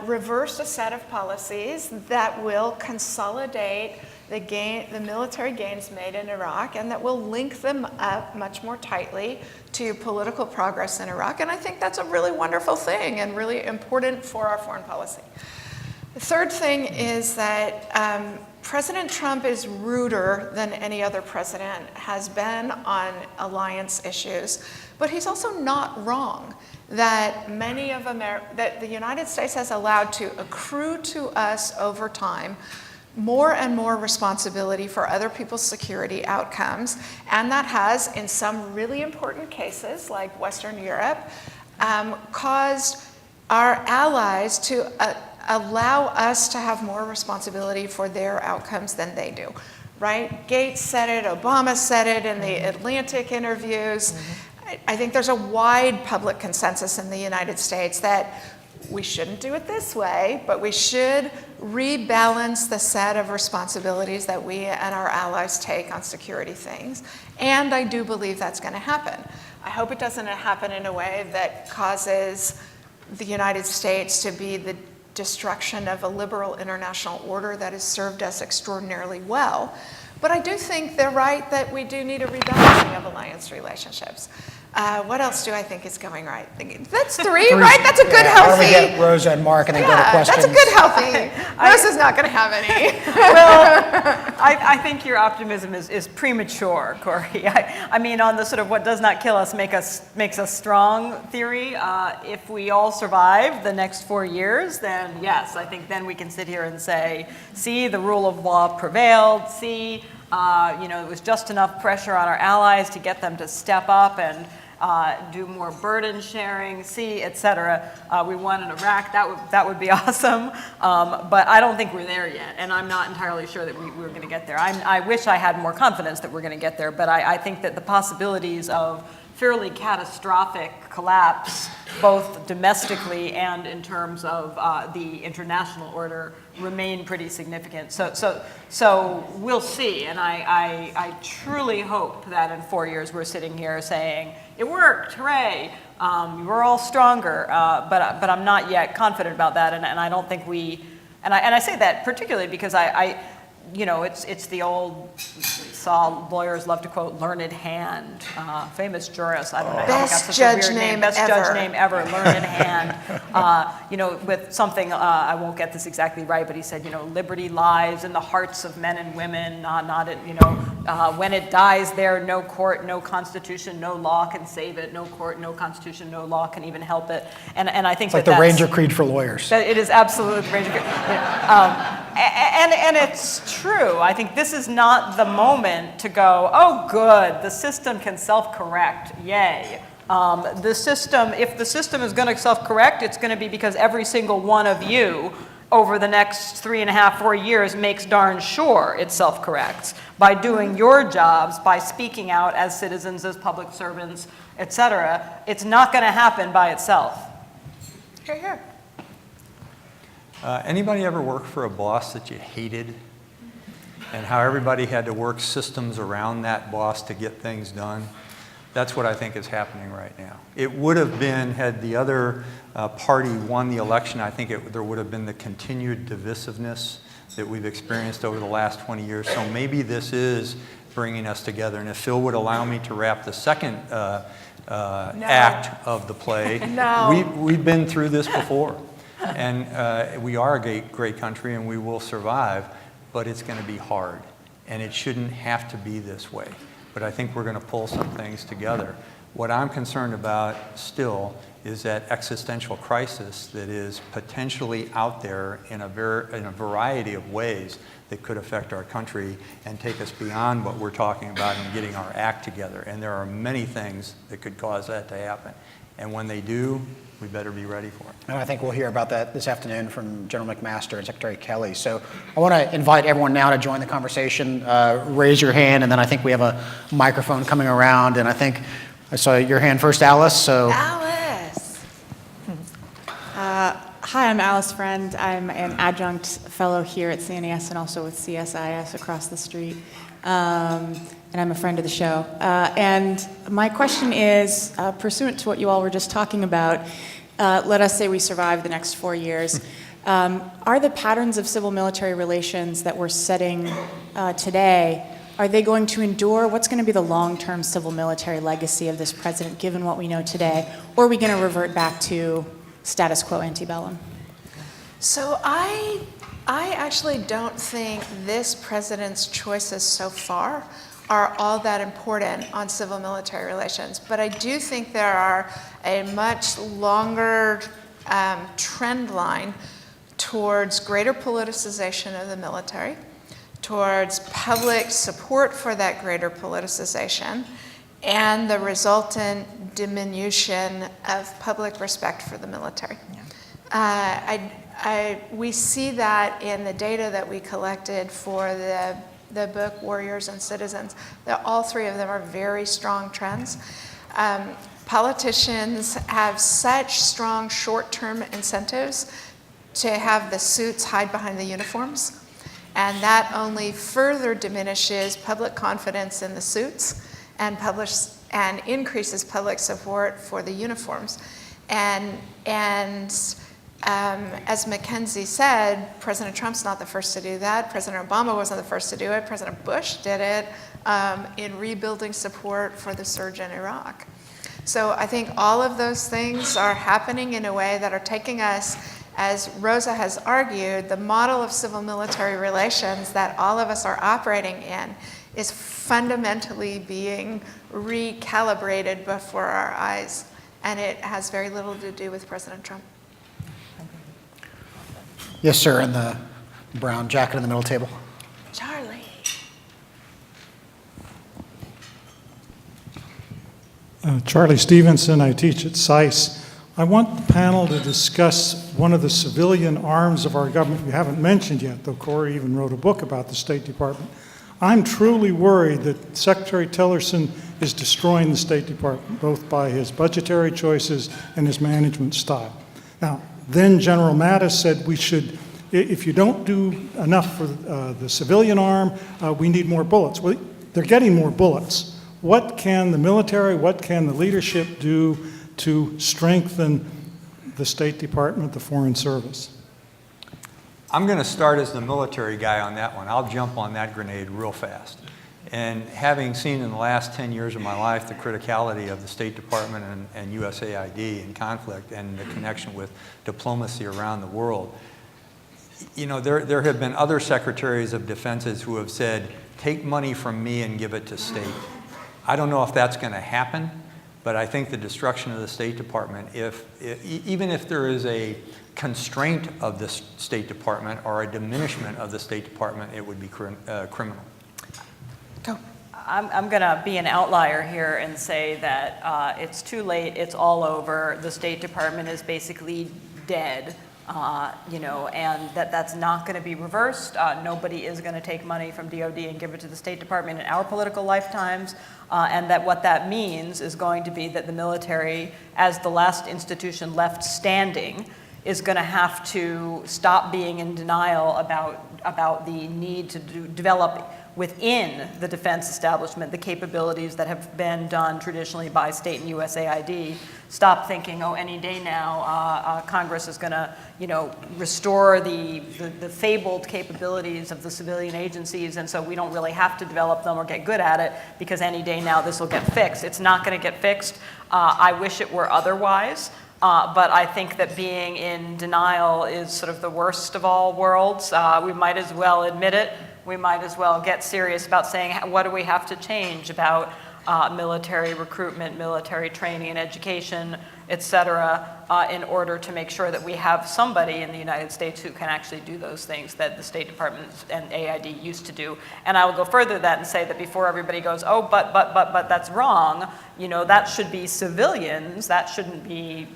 reversed a set of policies that will consolidate the military gains made in Iraq, and that will link them up much more tightly to political progress in Iraq. And I think that's a really wonderful thing and really important for our foreign policy. The third thing is that President Trump is ruder than any other president has been on alliance issues, but he's also not wrong that that the United States has allowed to accrue to us over time more and more responsibility for other people's security outcomes, and that has, in some really important cases like Western Europe, caused our allies to allow us to have more responsibility for their outcomes than they do, right? Gates said it, Obama said it in the Atlantic interviews. I think there's a wide public consensus in the United States that we shouldn't do it this way, but we should rebalance the set of responsibilities that we and our allies take on security things. And I do believe that's going to happen. I hope it doesn't happen in a way that causes the United States to be the destruction of a liberal international order that has served us extraordinarily well. But I do think they're right that we do need a rebalancing of alliance relationships. What else do I think is going right? That's three, right? That's a good, healthy. Why don't we get Rosa and Mark and then go to questions? That's a good, healthy. Rosa's not going to have any. Well, I think your optimism is premature, Corey. I mean, on the sort of what does not kill us makes us strong theory, if we all survive the next 4 years, then yes, I think then we can sit here and say, see, the rule of law prevailed, see, it was just enough pressure on our allies to get them to step up and do more burden sharing, et cetera. We won in Iraq. That would be awesome. But I don't think we're there yet, and I'm not entirely sure that we're going to get there. I wish I had more confidence that we're going to get there, but I think that the possibilities of fairly catastrophic collapse, both domestically and in terms of the international order, remain pretty significant. So we'll see, and I truly hope that in 4 years we're sitting here saying, it worked, hooray, we're all stronger, but I'm not yet confident about that, and I don't think and I say that particularly because it's the old, lawyers love to quote, learned hand, famous jurist, I don't know. Best judge name Best judge name ever, learned hand. With something, I won't get this exactly right, but he said, liberty lies in the hearts of men and women, when it dies there, no court, no constitution, no law can save it, no court, no constitution, no law can even help it. And I think it's like the Ranger Creed for lawyers. It is absolutely the Ranger Creed. And it's true. I think this is not the moment to go, oh, good, the system can self-correct, yay. If the system is going to self-correct, it's going to be because every single one of you over the next 3.5, 4 years makes darn sure it self-corrects by doing your jobs, by speaking out as citizens, as public servants, et cetera. It's not going to happen by itself. Hear, hear. Anybody ever work for a boss that you hated, and how everybody had to work systems around that boss to get things done? That's what I think is happening right now. It would have been, had the other party won the election, I think there would have been the continued divisiveness that we've experienced over the last 20 years. So maybe this is bringing us together. And if Phil would allow me to wrap the second act of the play, we've been through this before. And we are a great country, and we will survive, but it's going to be hard. And it shouldn't have to be this way. But I think we're going to pull some things together. What I'm concerned about still is that existential crisis that is potentially out there in a variety of ways that could affect our country and take us beyond what we're talking about and getting our act together. And there are many things that could cause that to happen. And when they do, we better be ready for it. And I think we'll hear about that this afternoon from General McMaster and Secretary Kelly. So I want to invite everyone now to join the conversation. Raise your hand, and then I think we have a microphone coming around. And I think I saw your hand first, Alice. So Alice. Hi, I'm Alice Friend. I'm an adjunct fellow here at CNAS and also with CSIS across the street. And I'm a friend of the show. And my question is, pursuant to what you all were just talking about, let us say we survive the next 4 years. Are the patterns of civil-military relations that we're setting today, are they going to endure? What's going to be the long-term civil-military legacy of this president, given what we know today? Or are we going to revert back to status quo antebellum? So I actually don't think this president's choices so far are all that important on civil-military relations. But I do think there are a much longer trend line towards greater politicization of the military, towards public support for that greater politicization, and the resultant diminution of public respect for the military. We see that in the data that we collected for the book Warriors and Citizens, that all three of them are very strong trends. Politicians have such strong short-term incentives to have the suits hide behind the uniforms, and that only further diminishes public confidence in the suits and increases public support for the uniforms. And as Mackenzie said, President Trump's not the first to do that. President Obama wasn't the first to do it. President Bush did it in rebuilding support for the surge in Iraq. So I think all of those things are happening in a way that are taking us, as Rosa has argued, the model of civil-military relations that all of us are operating in is fundamentally being recalibrated before our eyes, and it has very little to do with President Trump. yes, sir, in the brown jacket in the middle table. Charlie. Charlie Stevenson, I teach at SICE. I want the panel to discuss one of the civilian arms of our government we haven't mentioned yet, though Corey even wrote a book about the State Department. I'm truly worried that Secretary Tillerson is destroying the State Department, both by his budgetary choices and his management style. Now, then General Mattis said we should, if you don't do enough for the civilian arm, we need more bullets. Well, they're getting more bullets. What can the military, what can the leadership do to strengthen the State Department, the Foreign Service? I'm going to start as the military guy on that one. I'll jump on that grenade real fast. And having seen in the last 10 years of my life the criticality of the State Department and USAID in conflict and the connection with diplomacy around the world, you know, there have been other secretaries of defenses who have said, take money from me and give it to state. I don't know if that's going to happen, but I think the destruction of the State Department, even if there is a constraint of the State Department or a diminishment of the State Department, it would be criminal. Go. I'm going to be an outlier here and say that it's too late, it's all over, the State Department is basically dead, and that's not going to be reversed. Nobody is going to take money from DOD and give it to the State Department in our political lifetimes, and that what that means is going to be that the military, as the last institution left standing, is going to have to stop being in denial about the need to develop within the defense establishment, the capabilities that have been done traditionally by state and USAID, stop thinking, oh, any day now Congress is going to, restore the fabled capabilities of the civilian agencies, and so we don't really have to develop them or get good at it because any day now this will get fixed. It's not going to get fixed. I wish it were otherwise. But I think that being in denial is sort of the worst of all worlds. We might as well admit it. We might as well get serious about saying, what do we have to change about military recruitment, military training and education, et cetera, in order to make sure that we have somebody in the United States who can actually do those things that the State Department and AID used to do. And I will go further than that and say that before everybody goes, oh, but that's wrong, that should be civilians, that shouldn't be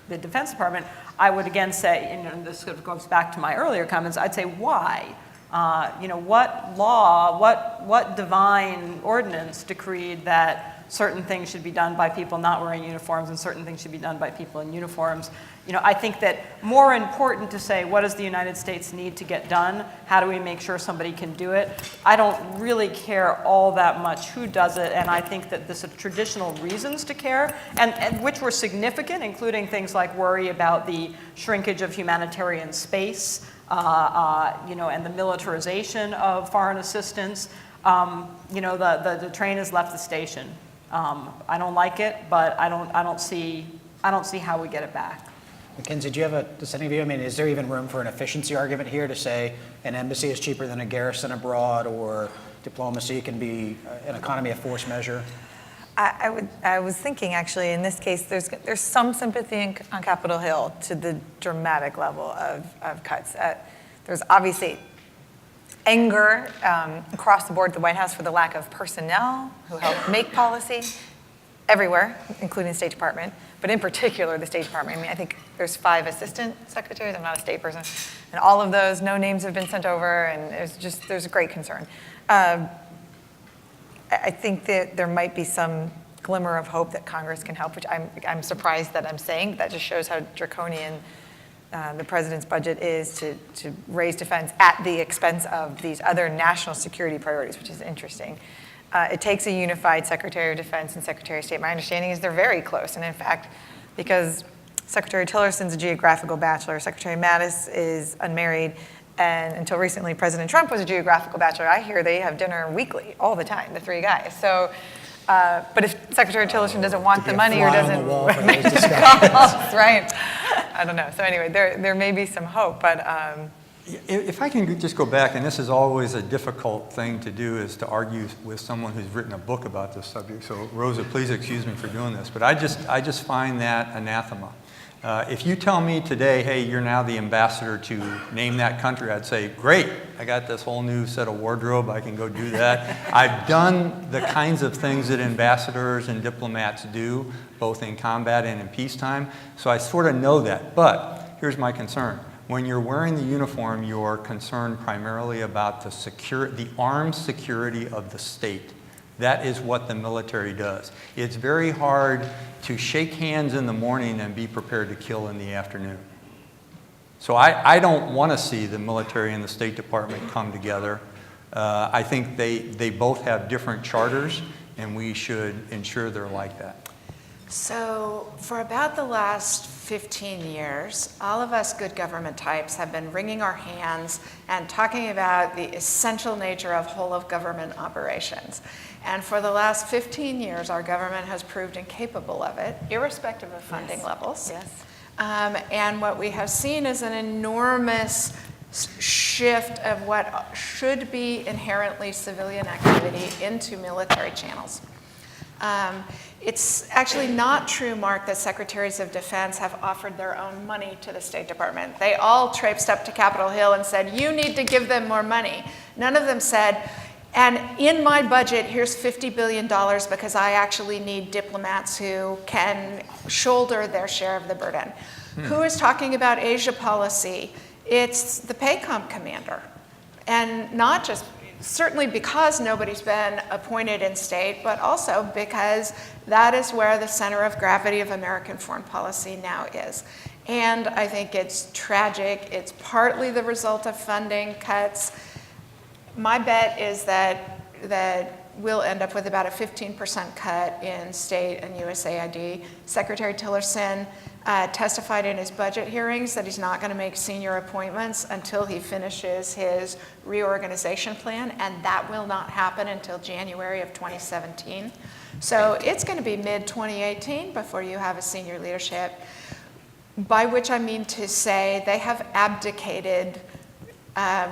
the Defense Department. I would again say, and this sort of goes back to my earlier comments, I'd say why? What law, what divine ordinance decreed that certain things should be done by people not wearing uniforms and certain things should be done by people in uniforms? I think that more important to say, what does the United States need to get done? How do we make sure somebody can do it? I don't really care all that much who does it, and I think that the sort of traditional reasons to care, and which were significant, including things like worry about the shrinkage of humanitarian space, and the militarization of foreign assistance, the train has left the station. I don't like it, but I don't see how we get it back. Mackenzie, do you have a dissenting view? I mean, is there even room for an efficiency argument here to say an embassy is cheaper than a garrison abroad, or diplomacy can be an economy of force measure? I was thinking, actually, in this case, there's some sympathy on Capitol Hill to the dramatic level of cuts. There's obviously anger across the board at the White House for the lack of personnel who help make policy everywhere, including the State Department, but in particular the State Department. I mean, I think there's 5 assistant secretaries. I'm not a state person. And all of those, no names have been sent over, and there's a great concern. I think that there might be some glimmer of hope that Congress can help, which I'm surprised that I'm saying. That just shows how draconian the president's budget is to raise defense at the expense of these other national security priorities, which is interesting. It takes a unified Secretary of Defense and Secretary of State. My understanding is they're very close, and in fact, because Secretary Tillerson's a geographical bachelor, Secretary Mattis is unmarried, and until recently, President Trump was a geographical bachelor. I hear they have dinner weekly, all the time, the 3 guys. So, but if Secretary Tillerson doesn't want the money or doesn't, right? I don't know. So anyway, there may be some hope, but. If I can just go back, and this is always a difficult thing to do, is to argue with someone who's written a book about this subject. So Rosa, please excuse me for doing this, but I just find that anathema. If you tell me today, hey, you're now the ambassador to name that country, I'd say, great, I got this whole new set of wardrobe, I can go do that. I've done the kinds of things that ambassadors and diplomats do, both in combat and in peacetime, so I sort of know that. But here's my concern. When you're wearing the uniform, you're concerned primarily about the armed security of the state. That is what the military does. It's very hard to shake hands in the morning and be prepared to kill in the afternoon. So I don't want to see the military and the State Department come together. I think they both have different charters, and we should ensure they're like that. So for about the last 15 years, all of us good government types have been wringing our hands and talking about the essential nature of whole of government operations. And for the last 15 years, our government has proved incapable of it, irrespective of funding levels. Yes. And what we have seen is an enormous shift of what should be inherently civilian activity into military channels. It's actually not true, Mark, that secretaries of defense have offered their own money to the State Department. They all traipsed up to Capitol Hill and said, you need to give them more money. None of them said, and in my budget, here's $50 billion because I actually need diplomats who can shoulder their share of the burden. Who is talking about Asia policy? It's the PACOM commander. And not just certainly because nobody's been appointed in state, but also because that is where the center of gravity of American foreign policy now is. And I think it's tragic. It's partly the result of funding cuts. My bet is that we'll end up with about a 15% cut in state and USAID. Secretary Tillerson testified in his budget hearings that he's not going to make senior appointments until he finishes his reorganization plan, and that will not happen until January of 2017. So it's going to be mid-2018 before you have a senior leadership, by which I mean to say they have abdicated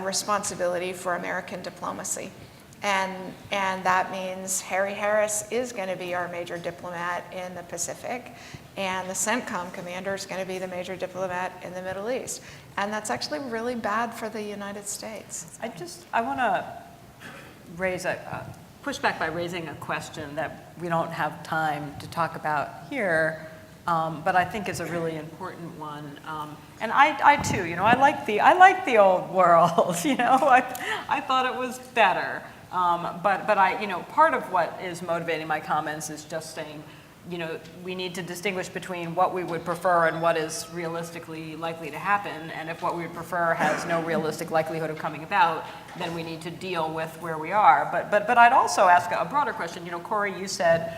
responsibility for American diplomacy. And that means Harry Harris is going to be our major diplomat in the Pacific, and the CENTCOM commander is going to be the major diplomat in the Middle East. And that's actually really bad for the United States. I want to push back by raising a question that we don't have time to talk about here, but I think is a really important one. And I too, I like the old world. I thought it was better. But I, part of what is motivating my comments is just saying, we need to distinguish between what we would prefer and what is realistically likely to happen. And if what we would prefer has no realistic likelihood of coming about, then we need to deal with where we are. But I'd also ask a broader question. Corey, you said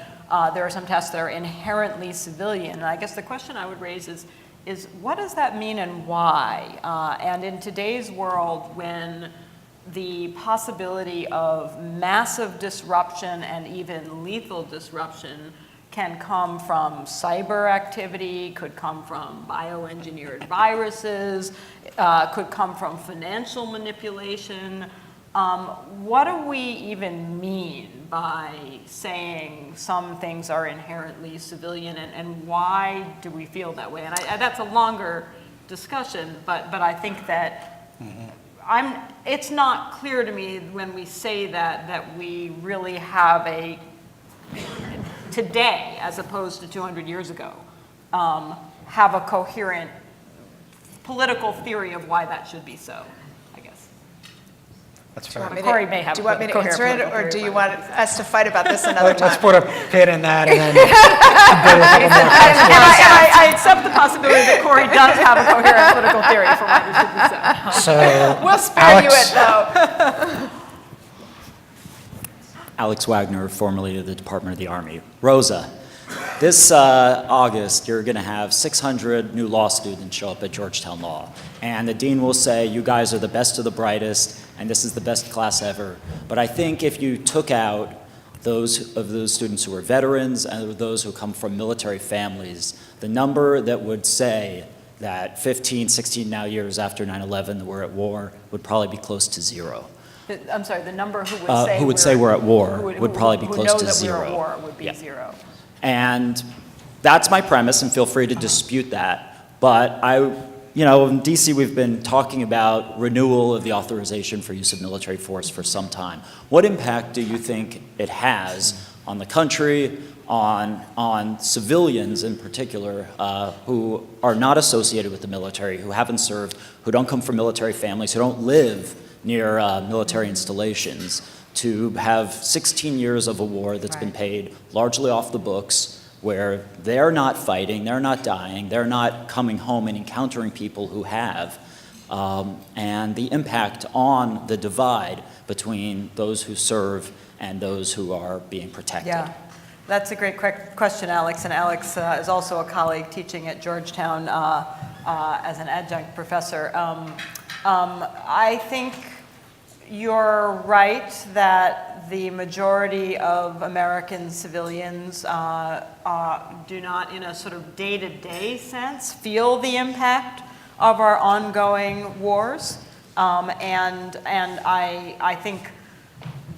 there are some tasks that are inherently civilian. And I guess the question I would raise is what does that mean and why? And in today's world, when the possibility of massive disruption and even lethal disruption can come from cyber activity, could come from bioengineered viruses, could come from financial manipulation. What do we even mean by saying some things are inherently civilian, and why do we feel that way? And that's a longer discussion, but I think that it's not clear to me when we say that we really have today, as opposed to 200 years ago, have a coherent political theory of why that should be so, I guess. That's fair. Corey may have Do you want me to coherent answer it, political or theory do you of want us to fight about this another Let's time? put a pin in that and then And I accept the possibility that Corey does have a coherent political theory for why this should be so. so We'll spare you Alex, it, though. Alex Wagner, formerly of the Department of the Army. Rosa, this August, you're going to have 600 new law students show up at Georgetown Law. And the dean will say, you guys are the best of the brightest, and this is the best class ever. But I think if you took out those students who are veterans and those who come from military families, the number that would say that 15, 16 now years after 9/11 we're at war would probably be close to zero. I'm sorry, the number who would say we're at war would probably be who close know to that zero. We're at war would be Yeah. zero. And that's my premise, and feel free to dispute that. But in DC, we've been talking about renewal of the authorization for use of military force for some time. What impact do you think it has on the country, on civilians in particular, who are not associated with the military, who haven't served, who don't come from military families, who don't live near military installations, to have 16 years of a war that's been paid largely off the books, where they're not fighting, they're not dying, they're not coming home and encountering people who have, and the impact on the divide between those who serve and those who are being protected. Yeah, that's a great question, Alex. And Alex is also a colleague teaching at Georgetown as an adjunct professor. I think you're right that the majority of American civilians do not, in a sort of day-to-day sense, feel the impact of our ongoing wars. And I think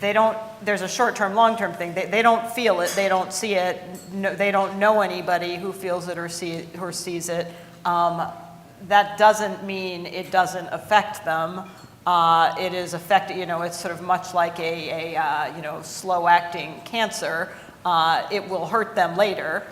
they don't, there's a short-term, long-term thing. They don't feel it, they don't see it, they don't know anybody who feels it or sees it. That doesn't mean it doesn't affect them. It is affected, it's sort of much like a slow-acting cancer. It will hurt them later.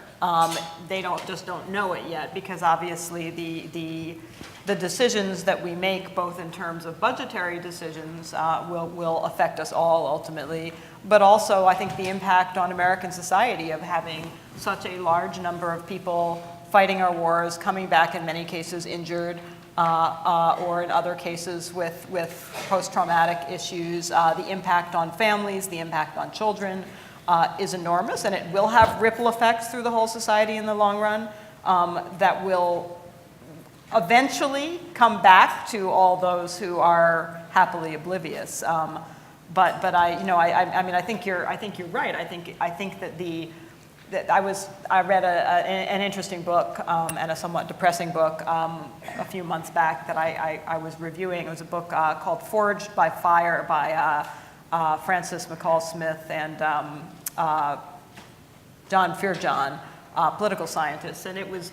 They just don't know it yet, because obviously the decisions that we make, both in terms of budgetary decisions, will affect us all ultimately, but also I think the impact on American society of having such a large number of people fighting our wars, coming back in many cases injured, or in other cases with post-traumatic issues. The impact on families, the impact on children is enormous, and it will have ripple effects through the whole society in the long run that will eventually come back to all those who are happily oblivious. But I think you're right. I think that I read an interesting book and a somewhat depressing book a few months back that I was reviewing. It was a book called Forged by Fire by Francis McCall Smith and John Fearjohn, political scientists, and it was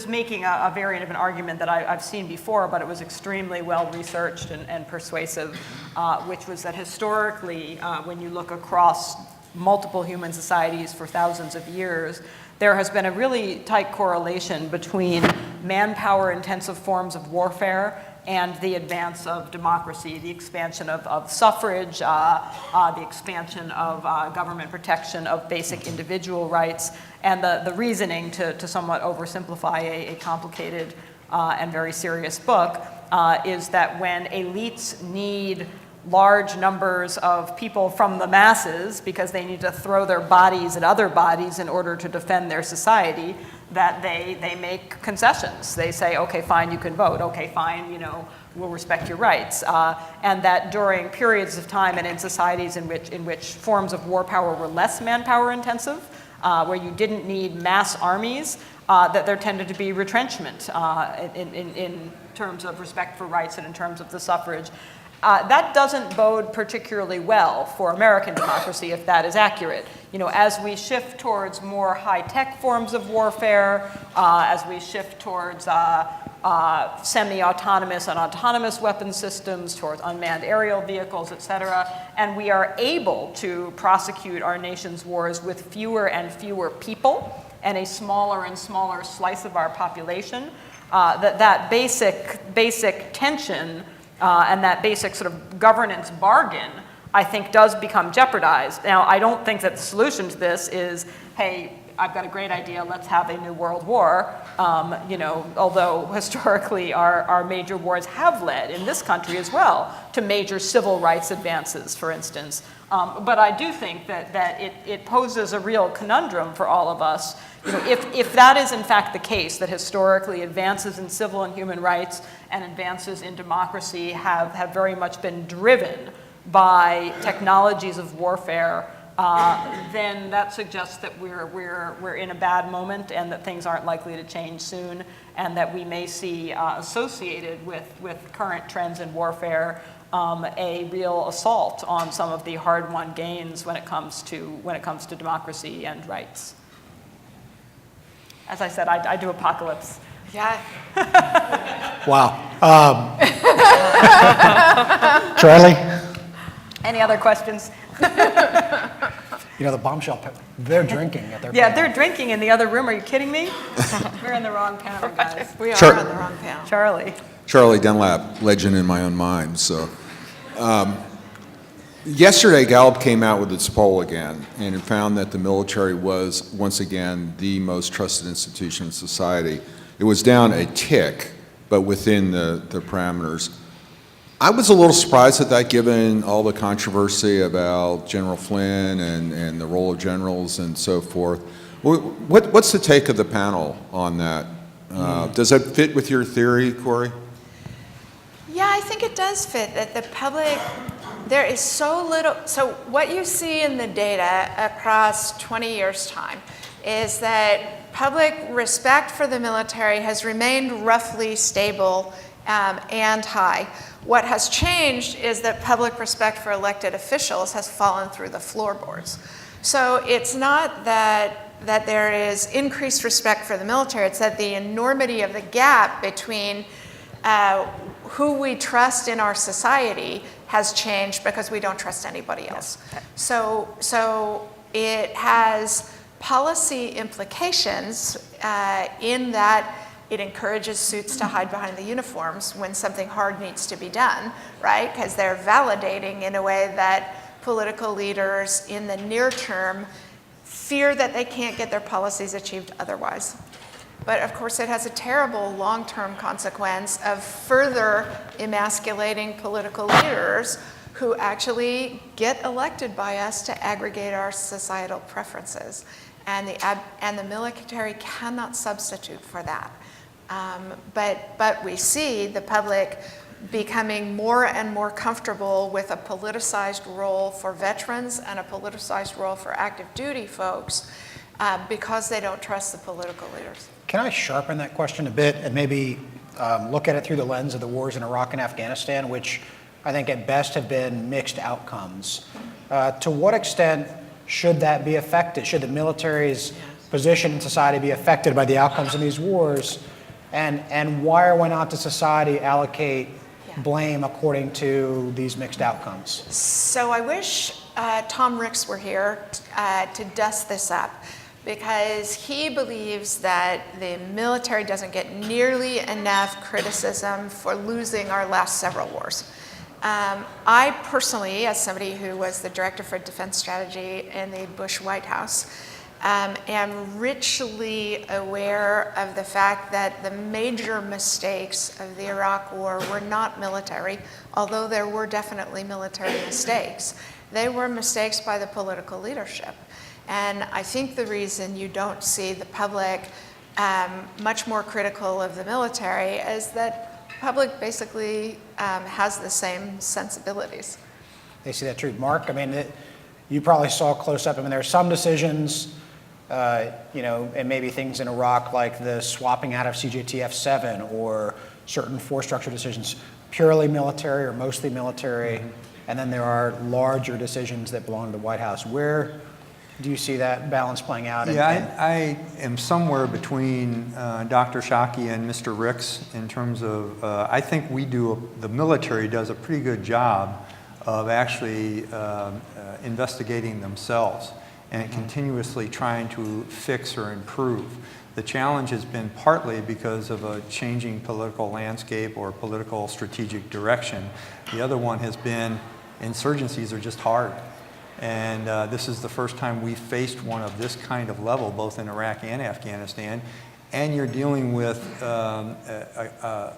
making a variant of an argument that I've seen before, but it was extremely well researched and persuasive, which was that historically, when you look across multiple human societies for thousands of years, there has been a really tight correlation between manpower-intensive forms of warfare and the advance of democracy, the expansion of suffrage, the expansion of government protection of basic individual rights, and the reasoning, to somewhat oversimplify a complicated and very serious book, is that when elites need large numbers of people from the masses because they need to throw their bodies at other bodies in order to defend their society, that they make concessions. They say, okay, fine, you can vote. Okay, fine, we'll respect your rights. And that during periods of time and in societies in which forms of war power were less manpower intensive, where you didn't need mass armies, that there tended to be retrenchment in terms of respect for rights and in terms of the suffrage. That doesn't bode particularly well for American democracy, if that is accurate. As we shift towards more high-tech forms of warfare, as we shift towards semi-autonomous and autonomous weapon systems, towards unmanned aerial vehicles, et cetera, and we are able to prosecute our nation's wars with fewer and fewer people and a smaller and smaller slice of our population, that basic tension and that basic sort of governance bargain, I think, does become jeopardized. Now, I don't think that the solution to this is, hey, I've got a great idea, let's have a new world war, although historically our major wars have led, in this country as well, to major civil rights advances, for instance. But I do think that it poses a real conundrum for all of us. If that is in fact the case, that historically advances in civil and human rights and advances in democracy have very much been driven by technologies of warfare, then that suggests that we're in a bad moment and that things aren't likely to change soon, and that we may see associated with current trends in warfare a real assault on some of the hard-won gains when it comes to democracy and rights. As I said, I do apocalypse. Yeah. Wow. Charlie? Any other questions? The bombshell, they're drinking at their Yeah, panel. they're drinking in the other room. Are you kidding me? We're in the wrong panel, guys. We are Sure. on the wrong panel. Charlie Dunlap, legend in my own mind. So, yesterday Gallup came out with its poll again, and it found that the military was once again the most trusted institution in society. It was down a tick, but within the parameters. I was a little surprised at that, given all the controversy about General Flynn and the role of generals and so forth. What's the take of the panel on that? Does that fit with your theory, Corey? Yeah, I think it does fit, that the public, there is so little, so what you see in the data across 20 years' time is that public respect for the military has remained roughly stable and high. What has changed is that public respect for elected officials has fallen through the floorboards. So it's not that there is increased respect for the military, it's that the enormity of the gap between who we trust in our society has changed because we don't trust anybody else. So it has policy implications in that it encourages suits to hide behind the uniforms when something hard needs to be done, right? Because they're validating in a way that political leaders in the near term fear that they can't get their policies achieved otherwise. But of course, it has a terrible long-term consequence of further emasculating political leaders who actually get elected by us to aggregate our societal preferences. And the military cannot substitute for that. But we see the public becoming more and more comfortable with a politicized role for veterans and a politicized role for active duty folks because they don't trust the political leaders. Can I sharpen that question a bit and maybe look at it through the lens of the wars in Iraq and Afghanistan, which I think at best have been mixed outcomes? To what extent should that be affected? Should the military's position in society be affected by the outcomes of these wars? And why or why not does society allocate blame according to these mixed outcomes? So I wish Tom Ricks were here to dust this up, because he believes that the military doesn't get nearly enough criticism for losing our last several wars. I personally, as somebody who was the director for defense strategy in the Bush White House, am richly aware of the fact that the major mistakes of the Iraq War were not military, although there were definitely military mistakes. They were mistakes by the political leadership. And I think the reason you don't see the public much more critical of the military is that the public basically has the same sensibilities. They see that too. Mark, I mean, you probably saw close up. I mean, there are some decisions, and maybe things in Iraq like the swapping out of CJTF-7 or certain force structure decisions, purely military or mostly military. And then there are larger decisions that belong to the White House. Where do you see that balance playing out? Yeah, I am somewhere between Dr. Shockey and Mr. Ricks in terms of, I think the military does a pretty good job of actually investigating themselves and continuously trying to fix or improve. The challenge has been partly because of a changing political landscape or political strategic direction. The other one has been insurgencies are just hard. And this is the first time we've faced one of this kind of level, both in Iraq and Afghanistan. And you're dealing with a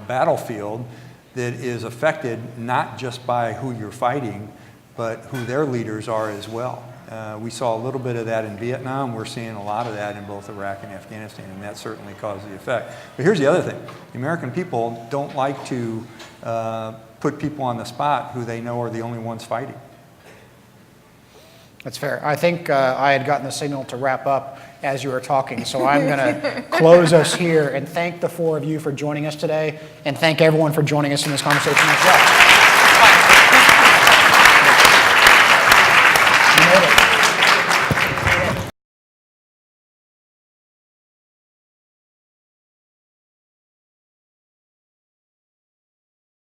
battlefield that is affected not just by who you're fighting, but who their leaders are as well. We saw a little bit of that in Vietnam. We're seeing a lot of that in both Iraq and Afghanistan, and that certainly caused the effect. But here's the other thing. The American people don't like to put people on the spot who they know are the only ones fighting. That's fair. I think I had gotten the signal to wrap up as you were talking, so I'm going to close us here and thank the four of you for joining us today, and thank everyone for joining us in this conversation as well.